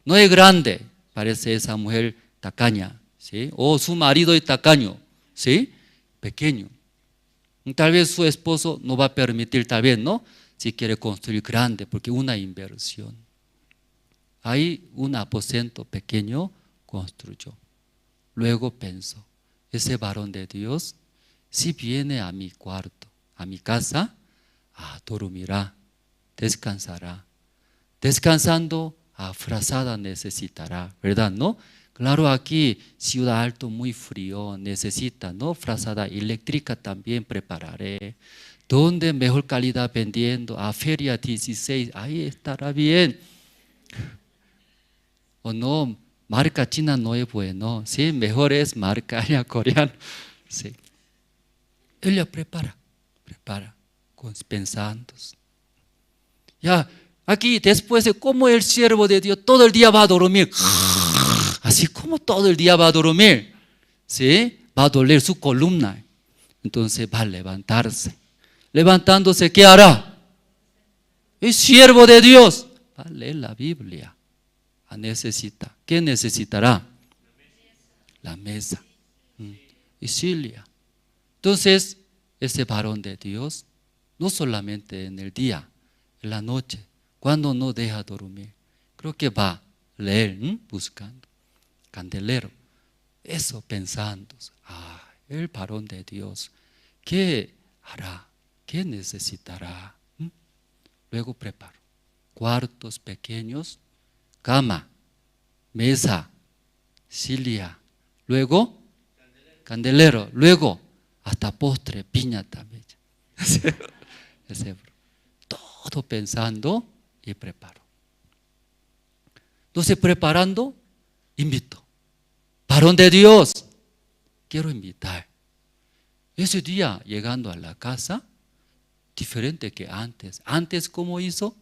no es grande. Parece esa mujer tacaña, ¿sí? O su marido es tacaño, ¿sí? Pequeño. Tal vez su esposo no va a permitir, tal vez, ¿no? Si quiere construir grande, porque una inversión. Hay un aposento pequeño, construyó. Luego pensó, ese varón de Dios, si viene a mi cuarto, a mi casa, dormirá, descansará. Descansando, frazada necesitará, ¿verdad? ¿No? Claro, aquí, Ciudad Alto, muy frío, necesita, ¿no? Frazada eléctrica también prepararé. ¿Dónde mejor calidad vendiendo? A Feria 16, ahí estará bien. O no, marca china no es bueno, sí, mejor es marca coreana. Sí. Ella prepara, pensando. Ya, aquí después de cómo el siervo de Dios todo el día va a dormir. Así como todo el día va a dormir, ¿sí? Va a doler su columna. Entonces va a levantarse. Levantándose, ¿qué hará? Es siervo de Dios. Va a leer la Biblia. Necesita. ¿Qué necesitará? La mesa. Y Cilia. Entonces, ese varón de Dios, no solamente en el día, en la noche, cuando no deja dormir, creo que va a leer, buscando. Candelero. Eso pensando. El varón de Dios, ¿qué hará? ¿Qué necesitará? Luego preparo. Cuartos pequeños, cama, mesa, Cilia. Luego, candelero. Luego, hasta postre, piñata. Todo pensando y preparo. Entonces, preparando, invito. Varón de Dios, quiero invitar. Ese día, llegando a la casa, diferente que antes. Antes, ¿cómo hizo?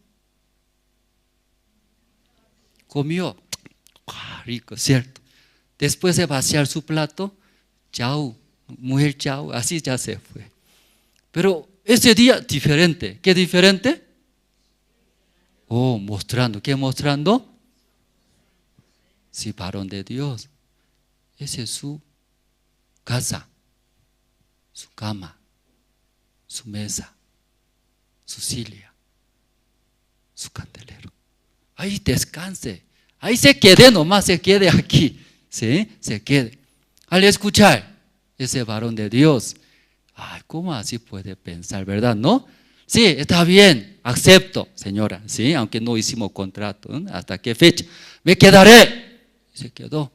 Comió. Rico, ¿cierto? Después de vaciar su plato, chao, mujer chao, así ya se fue. Pero ese día diferente. ¿Qué diferente? Oh, mostrando. ¿Qué mostrando? Sí, varón de Dios. Ese es su casa, su cama, su mesa, su silla, su candelero. Ahí descanse. Ahí se quede nomás, se quede aquí. ¿Sí? Se quede. Al escuchar ese varón de Dios, ay, ¿cómo así puede pensar, verdad? ¿No? Sí, está bien, acepto, señora, sí, aunque no hicimos contrato, ¿no? ¿Hasta qué fecha? Me quedaré. Se quedó.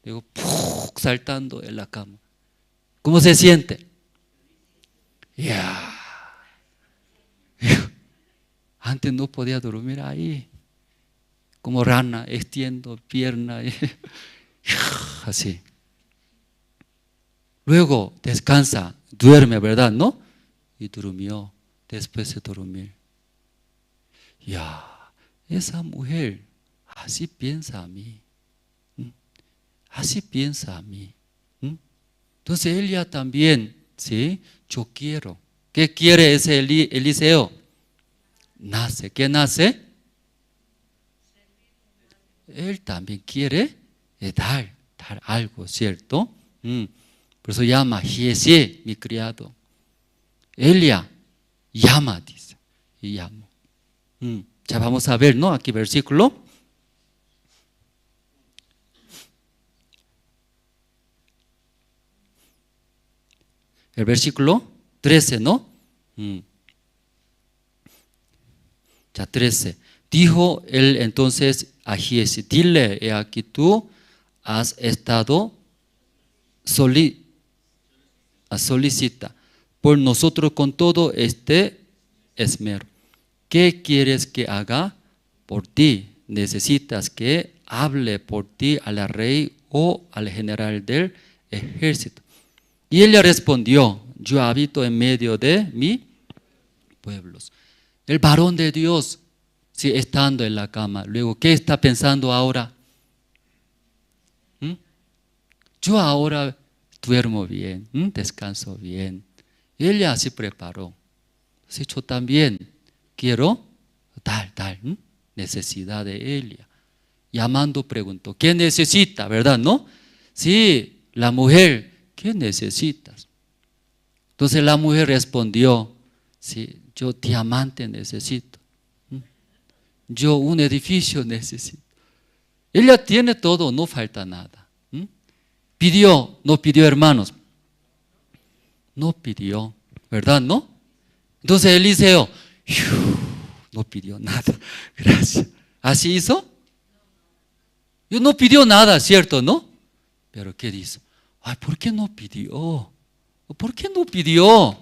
Digo, ¡puf! Saltando en la cama. ¿Cómo se siente? Ya. Antes no podía dormir ahí. Como rana, extiendo pierna. Así. Luego descansa, duerme, ¿verdad? ¿No? Y durmió. Después de dormir. Ya, esa mujer así piensa a mí. Así piensa a mí. Entonces ella también, ¿sí? Yo quiero. ¿Qué quiere ese Eliseo? Nace. ¿Qué nace? Él también quiere dar algo, ¿cierto? Por eso llama Giesi, mi criado. Elia llama, dice. Y llamo. Ya vamos a ver, ¿no? Aquí versículo. El versículo 13, ¿no? Ya 13. Dijo él entonces a Giesi, dile, he aquí tú has estado solicita por nosotros con todo este esmero. ¿Qué quieres que haga por ti? ¿Necesitas que hable por ti al rey o al general del ejército? Y ella respondió, yo habito en medio de mis pueblos. El varón de Dios, sí, estando en la cama, luego, ¿qué está pensando ahora? Yo ahora duermo bien, descanso bien. Ella se preparó. Así yo también quiero dar necesidad de ella. Llamando preguntó, ¿qué necesita? ¿Verdad? ¿No? Sí, la mujer, ¿qué necesitas? Entonces la mujer respondió, sí, yo diamante necesito. Yo un edificio necesito. Ella tiene todo, no falta nada. Pidió, no pidió, hermanos. No pidió, ¿verdad? ¿No? Entonces Eliseo, no pidió nada, gracias. ¿Así hizo? Yo no pidió nada, ¿cierto? ¿No? Pero ¿qué dice? Ay, ¿por qué no pidió? ¿Por qué no pidió?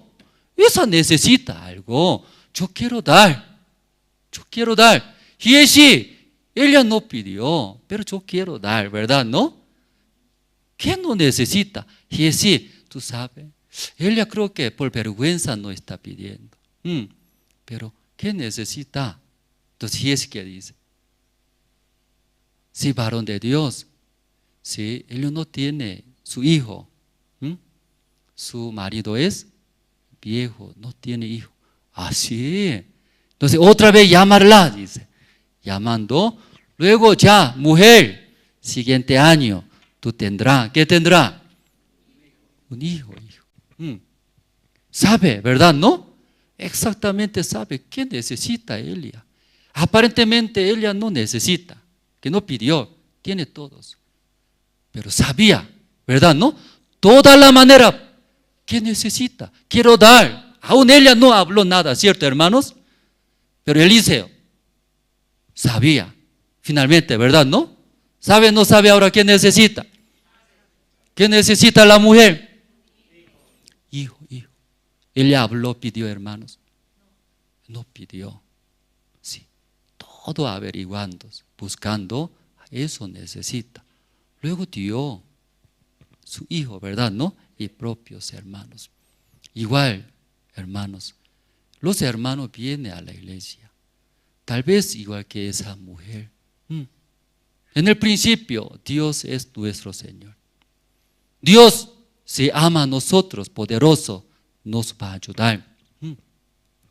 Esa necesita algo. Yo quiero dar. Yo quiero dar. Giesi, ella no pidió, pero yo quiero dar, ¿verdad? ¿No? ¿Qué no necesita? Giesi, tú sabes, ella creo que por vergüenza no está pidiendo. Pero ¿qué necesita? Entonces Giesi, ¿qué dice? Sí, varón de Dios, sí, él no tiene su hijo. Su marido es viejo, no tiene hijo. Así. Entonces otra vez llamarla, dice. Llamando. Luego ya, mujer, siguiente año, tú tendrás. ¿Qué tendrá? Un hijo. Sabe, ¿verdad? ¿No? Exactamente sabe qué necesita ella. Aparentemente ella no necesita, que no pidió, tiene todos. Pero sabía, ¿verdad? ¿No? Toda la manera. ¿Qué necesita? Quiero dar. Aún ella no habló nada, ¿cierto, hermanos? Pero Eliseo sabía, finalmente, ¿verdad? ¿No? ¿Sabe, no sabe ahora qué necesita? ¿Qué necesita la mujer? Hijo. Ella habló, pidió, hermanos. No pidió. Sí, todo averiguando, buscando, eso necesita. Luego dio su hijo, ¿verdad? ¿No? Y propios hermanos. Igual, hermanos, los hermanos vienen a la iglesia, tal vez igual que esa mujer. En el principio, Dios es nuestro Señor. Dios, si ama a nosotros, poderoso, nos va a ayudar.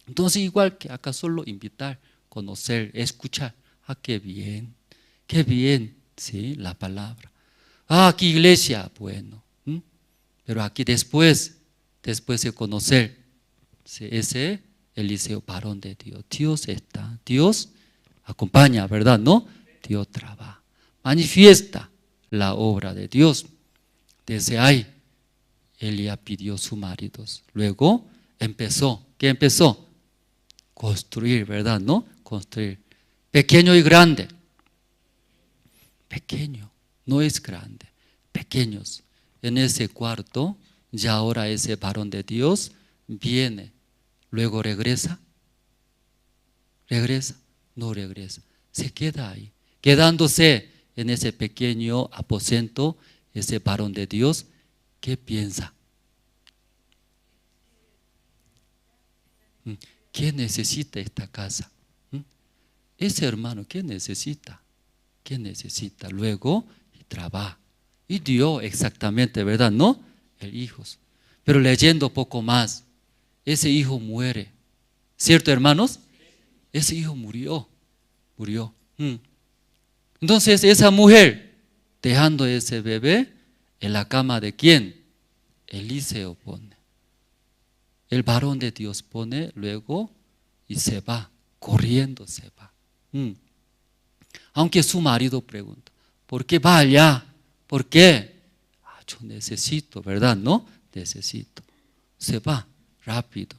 Entonces, igual que acá, solo invitar, conocer, escuchar. Ah, qué bien, ¿sí? La palabra. Ah, aquí iglesia, bueno. Pero aquí después de conocer, ¿sí? Ese Eliseo, varón de Dios. Dios está, Dios acompaña, ¿verdad? ¿No? Dios trabaja, manifiesta la obra de Dios. Desde ahí, Elías pidió sus maridos. Luego empezó, ¿qué empezó? Construir, ¿verdad? ¿No? Construir. Pequeño y grande. Pequeño, no es grande. Pequeños. En ese cuarto, ya ahora ese varón de Dios viene. Luego regresa. ¿Regresa? No regresa. Se queda ahí. Quedándose en ese pequeño aposento, ese varón de Dios, ¿qué piensa? ¿Qué necesita esta casa? Ese hermano, ¿qué necesita? ¿Qué necesita? Luego trabaja. Y dio exactamente, ¿verdad? ¿No? El hijo. Pero leyendo poco más, ese hijo muere. ¿Cierto, hermanos? Ese hijo murió. Entonces esa mujer, dejando ese bebé en la cama de ¿quién? Eliseo pone. El varón de Dios pone luego y se va, corriendo se va. Aunque su marido pregunta, ¿por qué va allá? ¿Por qué? Yo necesito, ¿verdad? ¿No? Necesito. Se va rápido.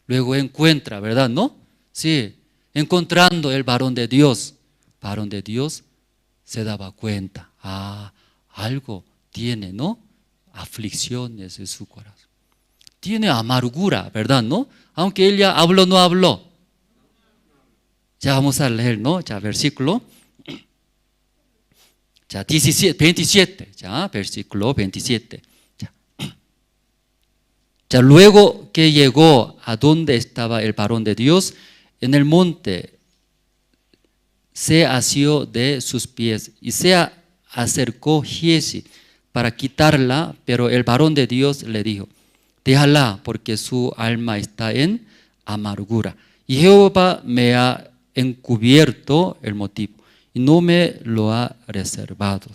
Luego encuentra, ¿verdad? ¿No? Sí, encontrando el varón de Dios. Varón de Dios se daba cuenta. Algo tiene, ¿no? Aflicciones en su corazón. Tiene amargura, ¿verdad? ¿No? Aunque ella habló, no habló. Ya vamos a leer, ¿no? Ya versículo. Ya 27, ya versículo 27. Ya luego que llegó a donde estaba el varón de Dios, en el monte, se asió de sus pies y se acercó Giezi para quitarla, pero el varón de Dios le dijo, déjala porque su alma está en amargura. Y Jehová me ha encubierto el motivo y no me lo ha reservado.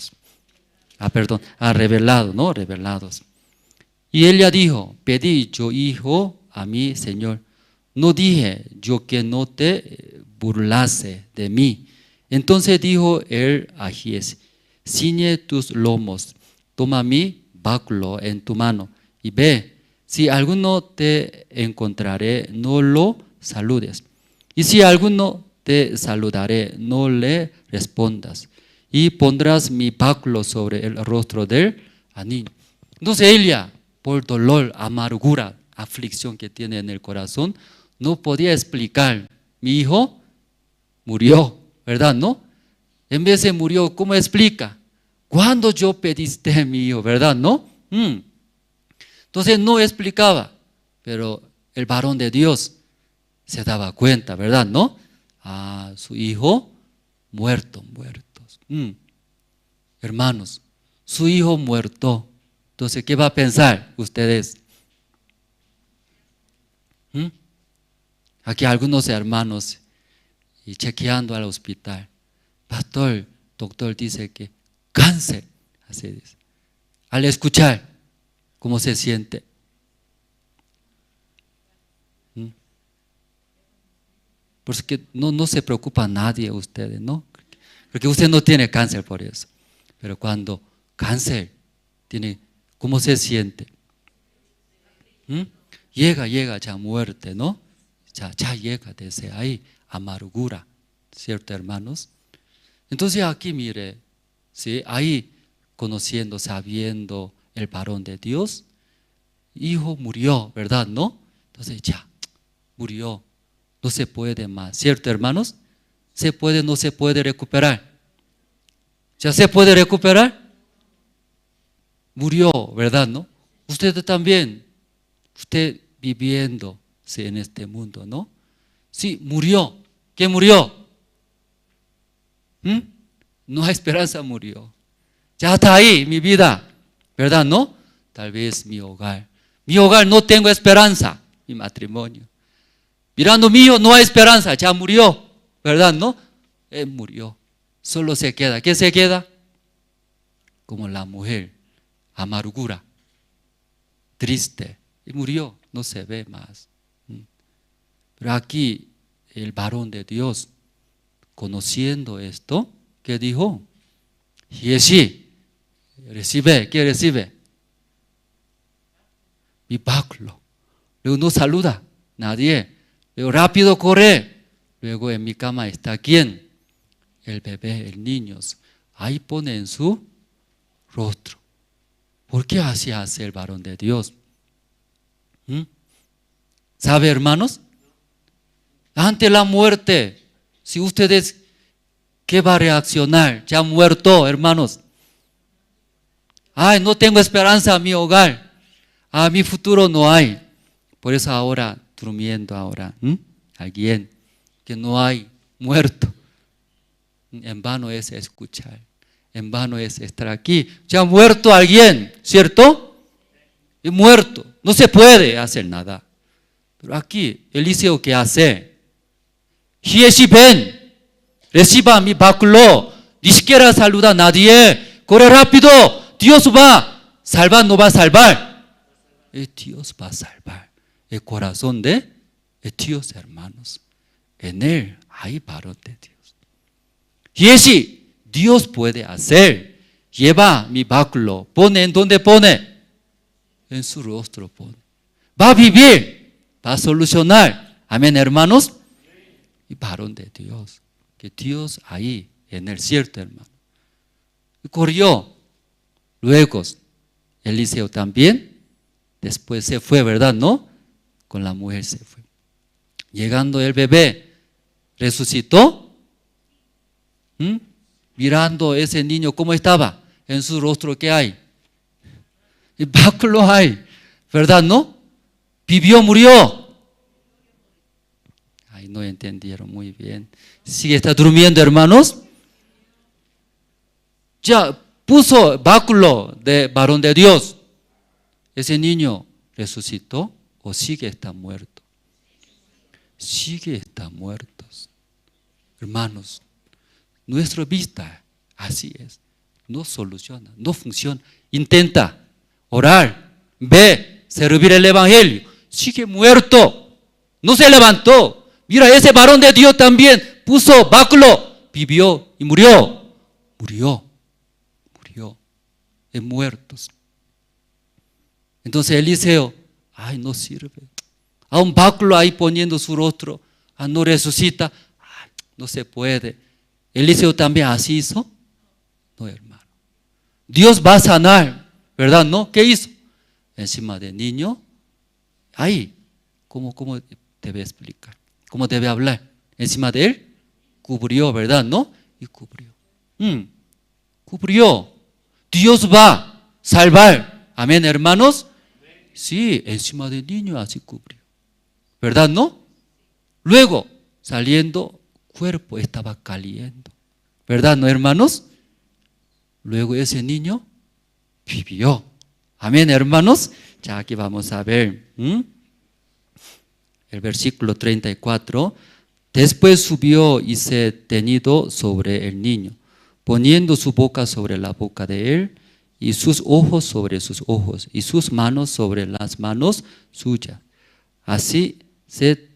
Ha revelado, ¿no? Revelados. Y ella dijo, pedí yo hijo a mi Señor. No dije yo que no te burlase de mí. Entonces dijo él a Giezi, ciñe tus lomos, toma mi báculo en tu mano y ve, si alguno te encontraré, no lo saludes. Y si alguno te saludaré, no le respondas. Y pondrás mi báculo sobre el rostro del niño. Entonces ella, por dolor, amargura, aflicción que tiene en el corazón, no podía explicar, mi hijo murió, ¿verdad? ¿No? En vez de murió, ¿cómo explica? ¿Cuándo yo pediste mi hijo, verdad? ¿No? Entonces no explicaba, pero el varón de Dios se daba cuenta, ¿verdad? ¿No? Su hijo muerto. Hermanos, su hijo muerto. Entonces, ¿qué va a pensar ustedes? Aquí algunos hermanos y chequeando al hospital, pastor, doctor dice que cáncer, así dice. Al escuchar, ¿cómo se siente? Porque no se preocupa nadie ustedes, ¿no? Porque usted no tiene cáncer por eso. Pero cuando cáncer tiene, ¿cómo se siente? Llega ya muerte, ¿no? Ya llega desde ahí, amargura, ¿cierto, hermanos? Entonces aquí mire, ¿sí? Ahí conociendo, sabiendo el varón de Dios, hijo murió, ¿verdad? ¿No? Entonces ya, murió, no se puede más, ¿cierto, hermanos? ¿Se puede, no se puede recuperar? ¿Ya se puede recuperar? Murió, ¿verdad? ¿No? Usted también, usted viviendo en este mundo, ¿no? Sí, murió. ¿Qué murió? No hay esperanza, murió. Ya está ahí mi vida, ¿verdad? ¿No? tal vez mi hogar no tengo esperanza, mi matrimonio. Mirando mío, no hay esperanza, ya murió, ¿verdad? ¿No? Él murió. Solo se queda, ¿qué se queda? Como la mujer, amargura, triste, y murió, no se ve más. Pero aquí el varón de Dios, conociendo esto, ¿qué dijo? Giesi, recibe, ¿qué recibe? Mi báculo. Luego no saluda nadie. Luego rápido corre. Luego en mi cama está ¿quién? El bebé, el niño. Ahí pone en su rostro. ¿Por qué así hace el varón de Dios? ¿Sabe, hermanos? Ante la muerte, si ustedes, ¿qué va a reaccionar? Ya muerto, hermanos. Ay, no tengo esperanza a mi hogar. A mi futuro no hay. Por eso ahora, durmiendo ahora, alguien que no hay, muerto. En vano es escuchar. En vano es estar aquí. Ya ha muerto alguien, ¿cierto? Y muerto. No se puede hacer nada. Pero aquí, Eliseo, ¿qué hace? Giesi, ven, reciba mi báculo. Ni siquiera saluda a nadie. Corre rápido. Dios va a salvar, no va a salvar. Dios va a salvar el corazón de Dios, hermanos. En él hay varón de Dios. Giesi, Dios puede hacer. Lleva mi báculo. Pone en donde pone. En su rostro pone. Va a vivir. Va a solucionar. Amén, hermanos. Y varón de Dios. Que Dios ahí en el cierto, hermano. Y corrió. Luego, Eliseo también. Después se fue, ¿verdad? ¿No? Con la mujer se fue. Llegando el bebé, resucitó. Mirando ese niño, ¿cómo estaba? En su rostro, ¿qué hay? El báculo hay, ¿verdad? ¿No? Vivió, murió. Ay, no entendieron muy bien. ¿Sigue está durmiendo, hermanos? Ya puso báculo de varón de Dios. ¿Ese niño resucitó o sigue está muerto? Sigue está muerto. Hermanos, nuestra vista así es. No soluciona, no funciona. Intenta orar, ve, servir el evangelio. Sigue muerto. No se levantó. Mira, ese varón de Dios también puso báculo, vivió y murió. Murió. En muertos. Entonces Eliseo, ay, no sirve. A un báculo ahí poniendo su rostro, no resucita. Ay, no se puede. Eliseo también así hizo. No, hermano. Dios va a sanar, ¿verdad? ¿No? ¿Qué hizo? Encima del niño, ahí, ¿cómo debe explicar? ¿Cómo debe hablar? Encima de él, cubrió, ¿verdad? ¿No? Y cubrió. Cubrió. Dios va a salvar. Amén, hermanos. Sí, encima del niño así cubrió. ¿Verdad, no? Luego, saliendo, cuerpo estaba caliente. ¿Verdad, no, hermanos? Luego ese niño vivió. Amén, hermanos. Ya aquí vamos a ver el versículo 34. Después subió y se tendió sobre el niño, poniendo su boca sobre la boca de él, y sus ojos sobre sus ojos, y sus manos sobre las manos suyas. Así se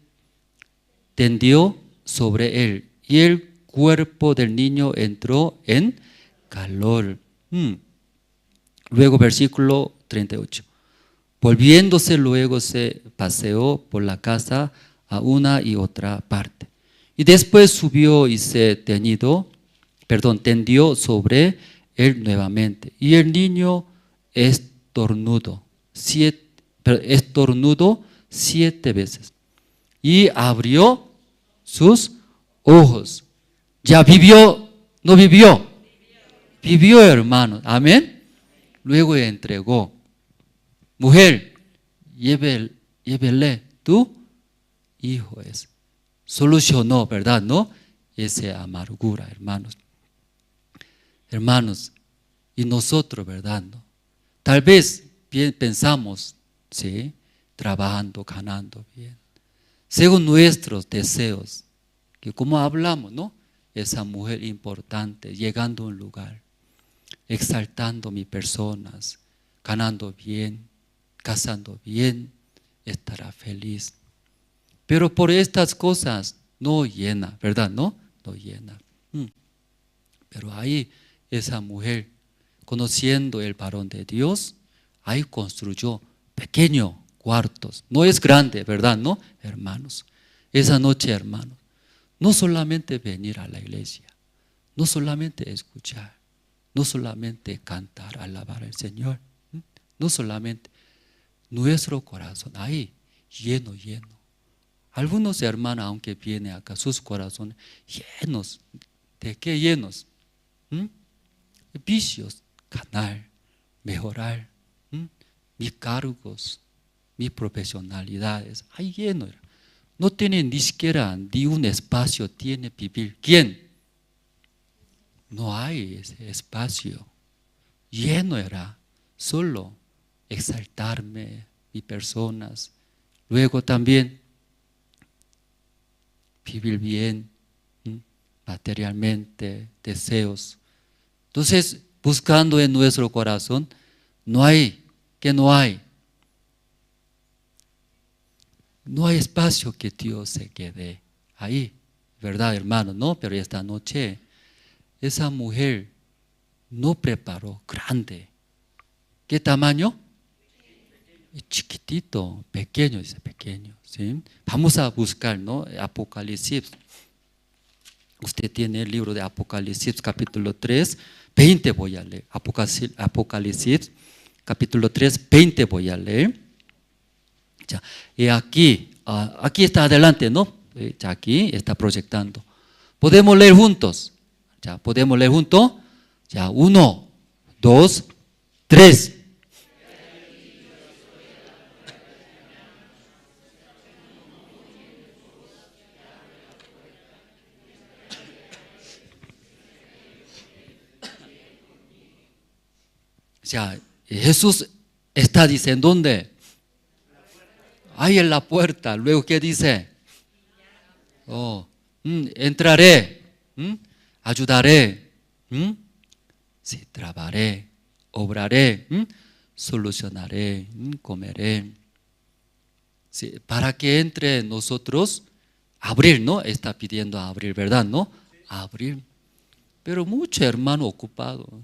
tendió sobre él, y el cuerpo del niño entró en calor. Luego versículo 38. Volviéndose luego se paseó por la casa a una y otra parte. Y después subió y se tendió sobre él nuevamente. Y el niño estornudó 7 veces. Y abrió sus ojos. ¿Ya vivió? ¿No vivió? Vivió, hermano. Amén. Luego entregó. Mujer, llévele tu hijo es. Solucionó, ¿verdad? ¿No? Esa amargura, hermanos. Hermanos, y nosotros, ¿verdad? ¿No? Tal vez pensamos, ¿sí? Trabajando, ganando bien, según nuestros deseos, que como hablamos, ¿no? Esa mujer importante, llegando a un lugar, exaltando mis personas, ganando bien, casando bien, estará feliz. Pero por estas cosas no llena, ¿verdad? No llena. Pero ahí esa mujer, conociendo el varón de Dios, ahí construyó pequeños cuartos. No es grande, ¿verdad? No, hermanos. Esa noche, hermanos, no solamente venir a la iglesia, no solamente escuchar, no solamente cantar, alabar al Señor, no solamente nuestro corazón ahí lleno. Algunos hermanos, aunque vienen acá, sus corazones llenos. ¿De qué llenos? Vicios, ganar, mejorar, mis cargos, mis profesionalidades, ahí lleno. No tienen ni siquiera ni un espacio, tiene vivir. ¿Quién? No hay ese espacio. Lleno era, solo exaltarme, mis personas. Luego también vivir bien, materialmente, deseos. Entonces, buscando en nuestro corazón, no hay. No hay espacio que Dios se quede ahí, ¿verdad, hermano? No, pero esta noche esa mujer no preparó grande. ¿Qué tamaño? Chiquitito, pequeño, dice pequeño, ¿sí? Vamos a buscar, ¿no? Apocalipsis. Usted tiene el libro de Apocalipsis, capítulo 3, 20 voy a leer. Apocalipsis, capítulo 3, 20 voy a leer. Ya, y aquí está adelante, ¿no? Ya aquí está proyectando. ¿Podemos leer juntos? Ya, ¿podemos leer juntos? Ya, 1, 2, 3. O sea, Jesús está diciendo, ¿dónde? Ahí en la puerta. Luego, ¿qué dice? Entraré, ayudaré, sí, trabajaré, obraré, solucionaré, comeré. Sí, para que entre nosotros, abrir, ¿no? Está pidiendo abrir, ¿verdad? ¿No? Abrir. Pero mucho hermano ocupado.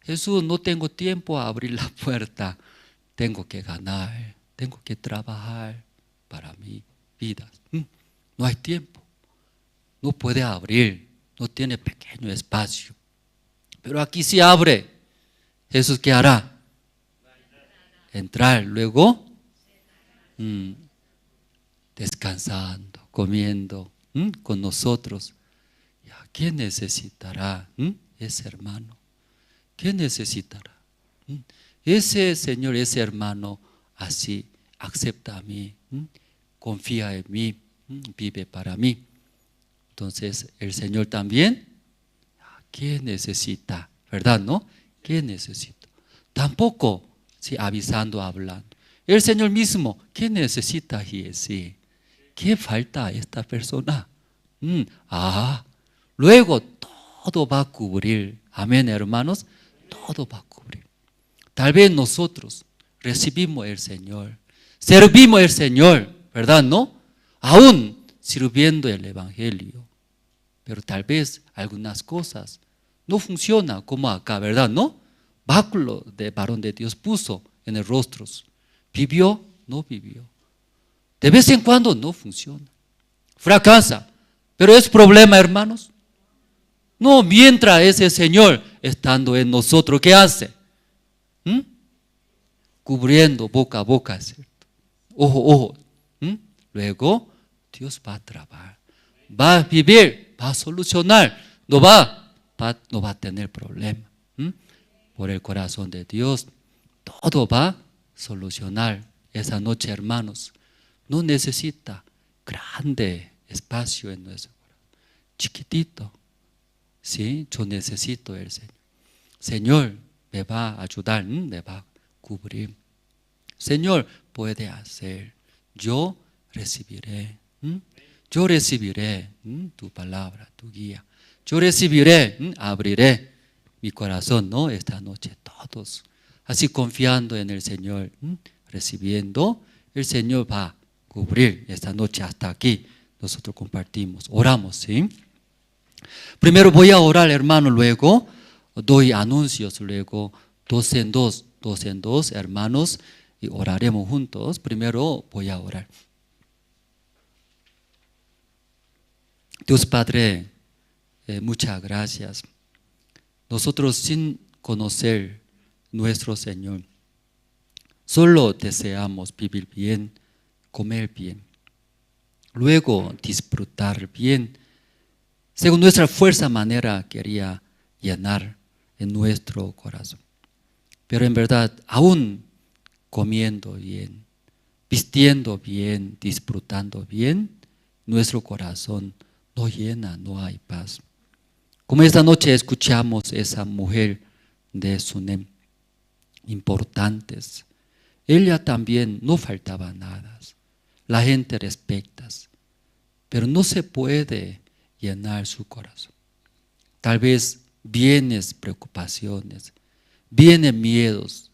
Jesús, no tengo tiempo a abrir la puerta. Tengo que ganar, tengo que trabajar para mi vida. No hay tiempo. No puede abrir, no tiene pequeño espacio. Pero aquí sí abre. Jesús, ¿qué hará? Entrar, luego descansando, comiendo con nosotros. ¿Qué necesitará ese hermano? ¿Qué necesitará? Ese Señor, ese hermano, así acepta a mí, confía en mí, vive para mí. Entonces, el Señor también, ¿qué necesita? ¿Verdad, no? ¿Qué necesita? Tampoco, sí, avisando, hablando. El Señor mismo, ¿qué necesita? Sí. ¿Qué falta a esta persona? Luego todo va a cubrir. Amén, hermanos. Todo va a cubrir. Tal vez nosotros recibimos el Señor, servimos al Señor, ¿verdad? ¿No? Aún sirviendo el Evangelio. Pero tal vez algunas cosas no funcionan como acá, ¿verdad? ¿No? Báculo de varón de Dios puso en el rostro. ¿Vivió? No vivió. De vez en cuando no funciona. Fracasa. Pero es problema, hermanos. No, mientras ese Señor estando en nosotros, ¿qué hace? Cubriendo boca a boca, ¿cierto? Ojo. Luego, Dios va a trabajar, va a vivir, va a solucionar, no va a tener problema. Por el corazón de Dios, todo va a solucionar. Esa noche, hermanos, no necesita grande espacio en nuestro corazón, chiquitito. Sí, yo necesito el Señor. Señor me va a ayudar, me va a cubrir. Señor puede hacer. Yo recibiré. Yo recibiré tu palabra, tu guía. Yo recibiré, abriré mi corazón, ¿no? Esta noche todos. Así confiando en el Señor, recibiendo, el Señor va a cubrir esta noche hasta aquí. Nosotros compartimos, oramos, ¿sí? Primero voy a orar, hermano, luego doy anuncios, luego dos en dos, hermanos, y oraremos juntos. Primero voy a orar. Dios Padre, muchas gracias. Nosotros sin conocer nuestro Señor, solo deseamos vivir bien, comer bien, luego disfrutar bien. Según nuestra fuerza manera quería llenar en nuestro corazón. Pero en verdad, aún comiendo bien, vistiendo bien, disfrutando bien, nuestro corazón no llena, no hay paz. Como esta noche escuchamos esa mujer de Sunem, importantes. Ella también no faltaba nada. La gente respeta, pero no se puede llenar su corazón. Tal vez vienen preocupaciones, vienen miedos,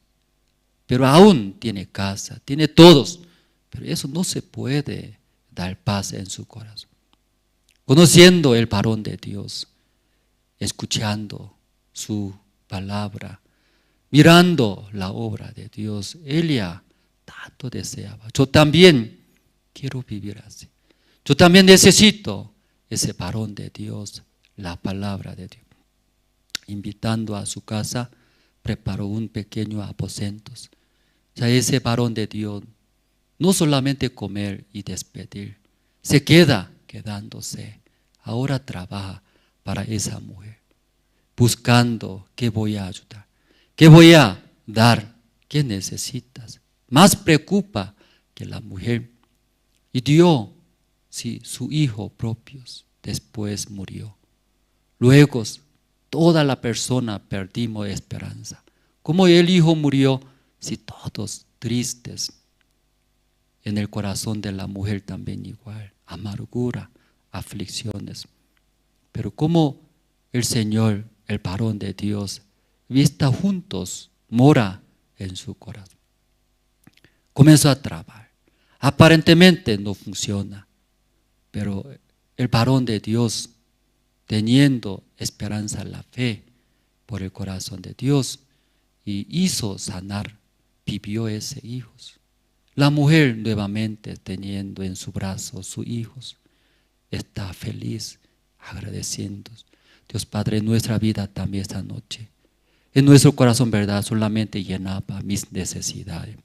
pero aún tiene casa, tiene todos, pero eso no se puede dar paz en su corazón. Conociendo el varón de Dios, escuchando su palabra, mirando la obra de Dios, ella tanto deseaba. Yo también quiero vivir así. Yo también necesito ese varón de Dios, la palabra de Dios. Invitando a su casa, preparó un pequeño aposento. Ya ese varón de Dios, no solamente comer y despedir, se queda quedándose. Ahora trabaja para esa mujer, buscando qué voy a ayudar, qué voy a dar, qué necesitas. Más preocupa que la mujer. Y dio su hijo propio, después murió. Luego toda la persona perdimos esperanza. Como el hijo murió, si todos tristes. En el corazón de la mujer también igual, amargura, aflicciones. Pero como el Señor, el varón de Dios, vista juntos, mora en su corazón. Comenzó a trabajar. Aparentemente no funciona, pero el varón de Dios, teniendo esperanza en la fe por el corazón de Dios, y hizo sanar, vivió ese hijo. La mujer nuevamente teniendo en su brazo sus hijos, está feliz, agradeciendo. Dios Padre, en nuestra vida también esta noche, en nuestro corazón, verdad, solamente llenaba mis necesidades,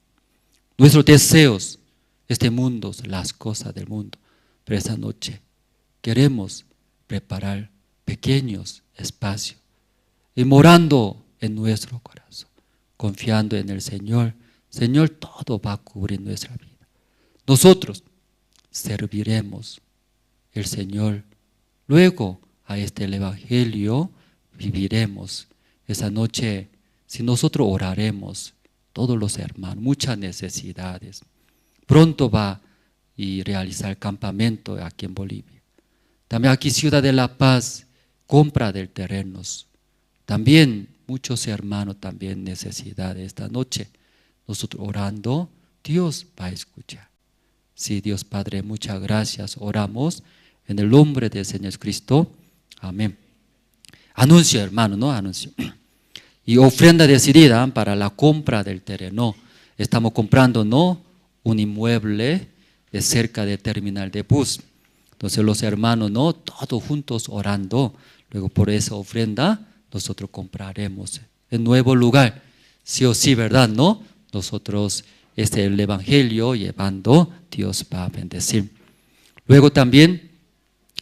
nuestros deseos, este mundo, las cosas del mundo. Pero esta noche queremos preparar pequeños espacios y morando en nuestro corazón, confiando en el Señor. Señor, todo va a cubrir nuestra vida. Nosotros serviremos el Señor. Luego a este Evangelio viviremos. Esa noche, si nosotros oraremos, todos los hermanos, muchas necesidades. Pronto va a realizar campamento aquí en Bolivia. También aquí Ciudad de La Paz, compra de terrenos. También muchos hermanos también necesidades. Esta noche nosotros orando, Dios va a escuchar. Sí, Dios Padre, muchas gracias. Oramos en el nombre del Señor Cristo. Amén. Anuncio, hermano, ¿no? Anuncio. Y ofrenda decidida para la compra del terreno. Estamos comprando, ¿no?, un inmueble cerca del terminal de bus. Entonces los hermanos, ¿no?, todos juntos orando. Luego por esa ofrenda nosotros compraremos el nuevo lugar. Sí o sí, ¿verdad? ¿No? Nosotros, el Evangelio llevando, Dios va a bendecir. Luego también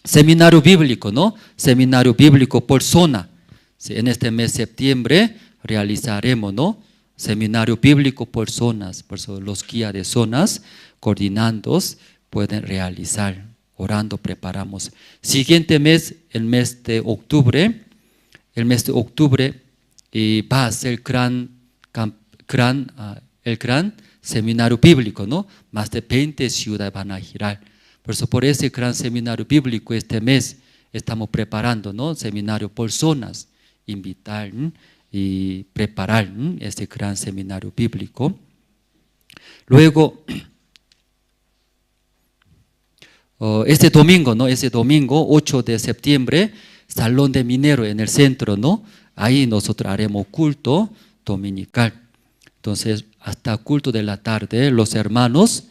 seminario bíblico, ¿no? Seminario bíblico por zona. Sí, en este mes de septiembre realizaremos, ¿no?, seminario bíblico por zonas. Por eso los guías de zonas coordinando pueden realizar. Orando preparamos. Siguiente mes, el mes de octubre. El mes de octubre va a ser el gran seminario bíblico, ¿no? Más de 20 ciudades van a girar. Por eso, por ese gran seminario bíblico, este mes estamos preparando, ¿no? Seminario por zonas, invitar y preparar este gran seminario bíblico. Luego, este domingo, ¿no? Ese domingo, 8 de septiembre, Salón de Minero en el centro, ¿no? Ahí nosotros haremos culto dominical. Entonces, hasta culto de la tarde, los hermanos,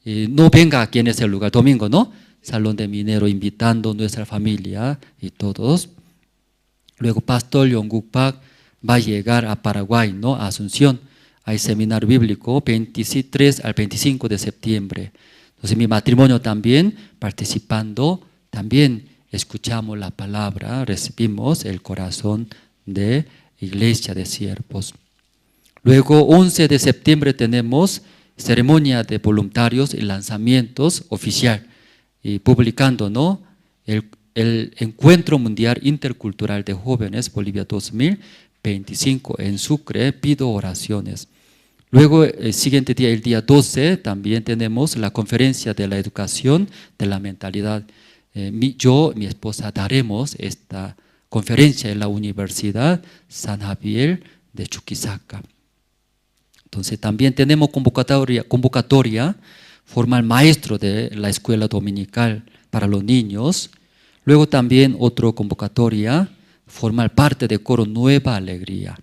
no venga aquí en ese lugar, domingo, ¿no? Salón de Minero, invitando a nuestra familia y todos. Luego, Pastor Yongguk Pak va a llegar a Paraguay, ¿no? A Asunción. Hay seminario bíblico 23 al 25 de septiembre. Entonces, mi matrimonio también participando, también escuchamos la palabra, recibimos el corazón de Iglesia de Siervos. Luego, 11 de septiembre tenemos ceremonia de voluntarios y lanzamientos oficial, y publicando, ¿no? El Encuentro Mundial Intercultural de Jóvenes Bolivia 2025 en Sucre, pido oraciones. Luego, el siguiente día, el día 12, también tenemos la conferencia de la educación de la mentalidad. Mi esposa daremos esta conferencia en la Universidad San Javier de Chuquisaca. Entonces, también tenemos convocatoria formar maestro de la escuela dominical para los niños. Luego también otra convocatoria, formar parte de coro Nueva Alegría.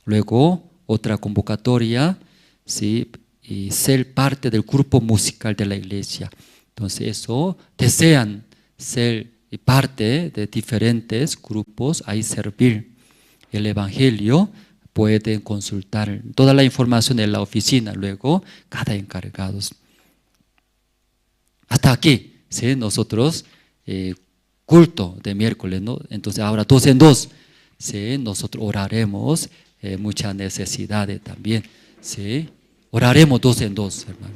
Luego otra convocatoria, ¿sí? Y ser parte del grupo musical de la iglesia. Entonces eso, desean ser parte de diferentes grupos, ahí servir el evangelio, pueden consultar toda la información en la oficina, luego cada encargado. Hasta aquí, ¿sí? Nosotros, culto de miércoles, ¿no? Entonces ahora 2 en 2, ¿sí? Nosotros oraremos, muchas necesidades también, ¿sí? Oraremos 2 en 2, hermano.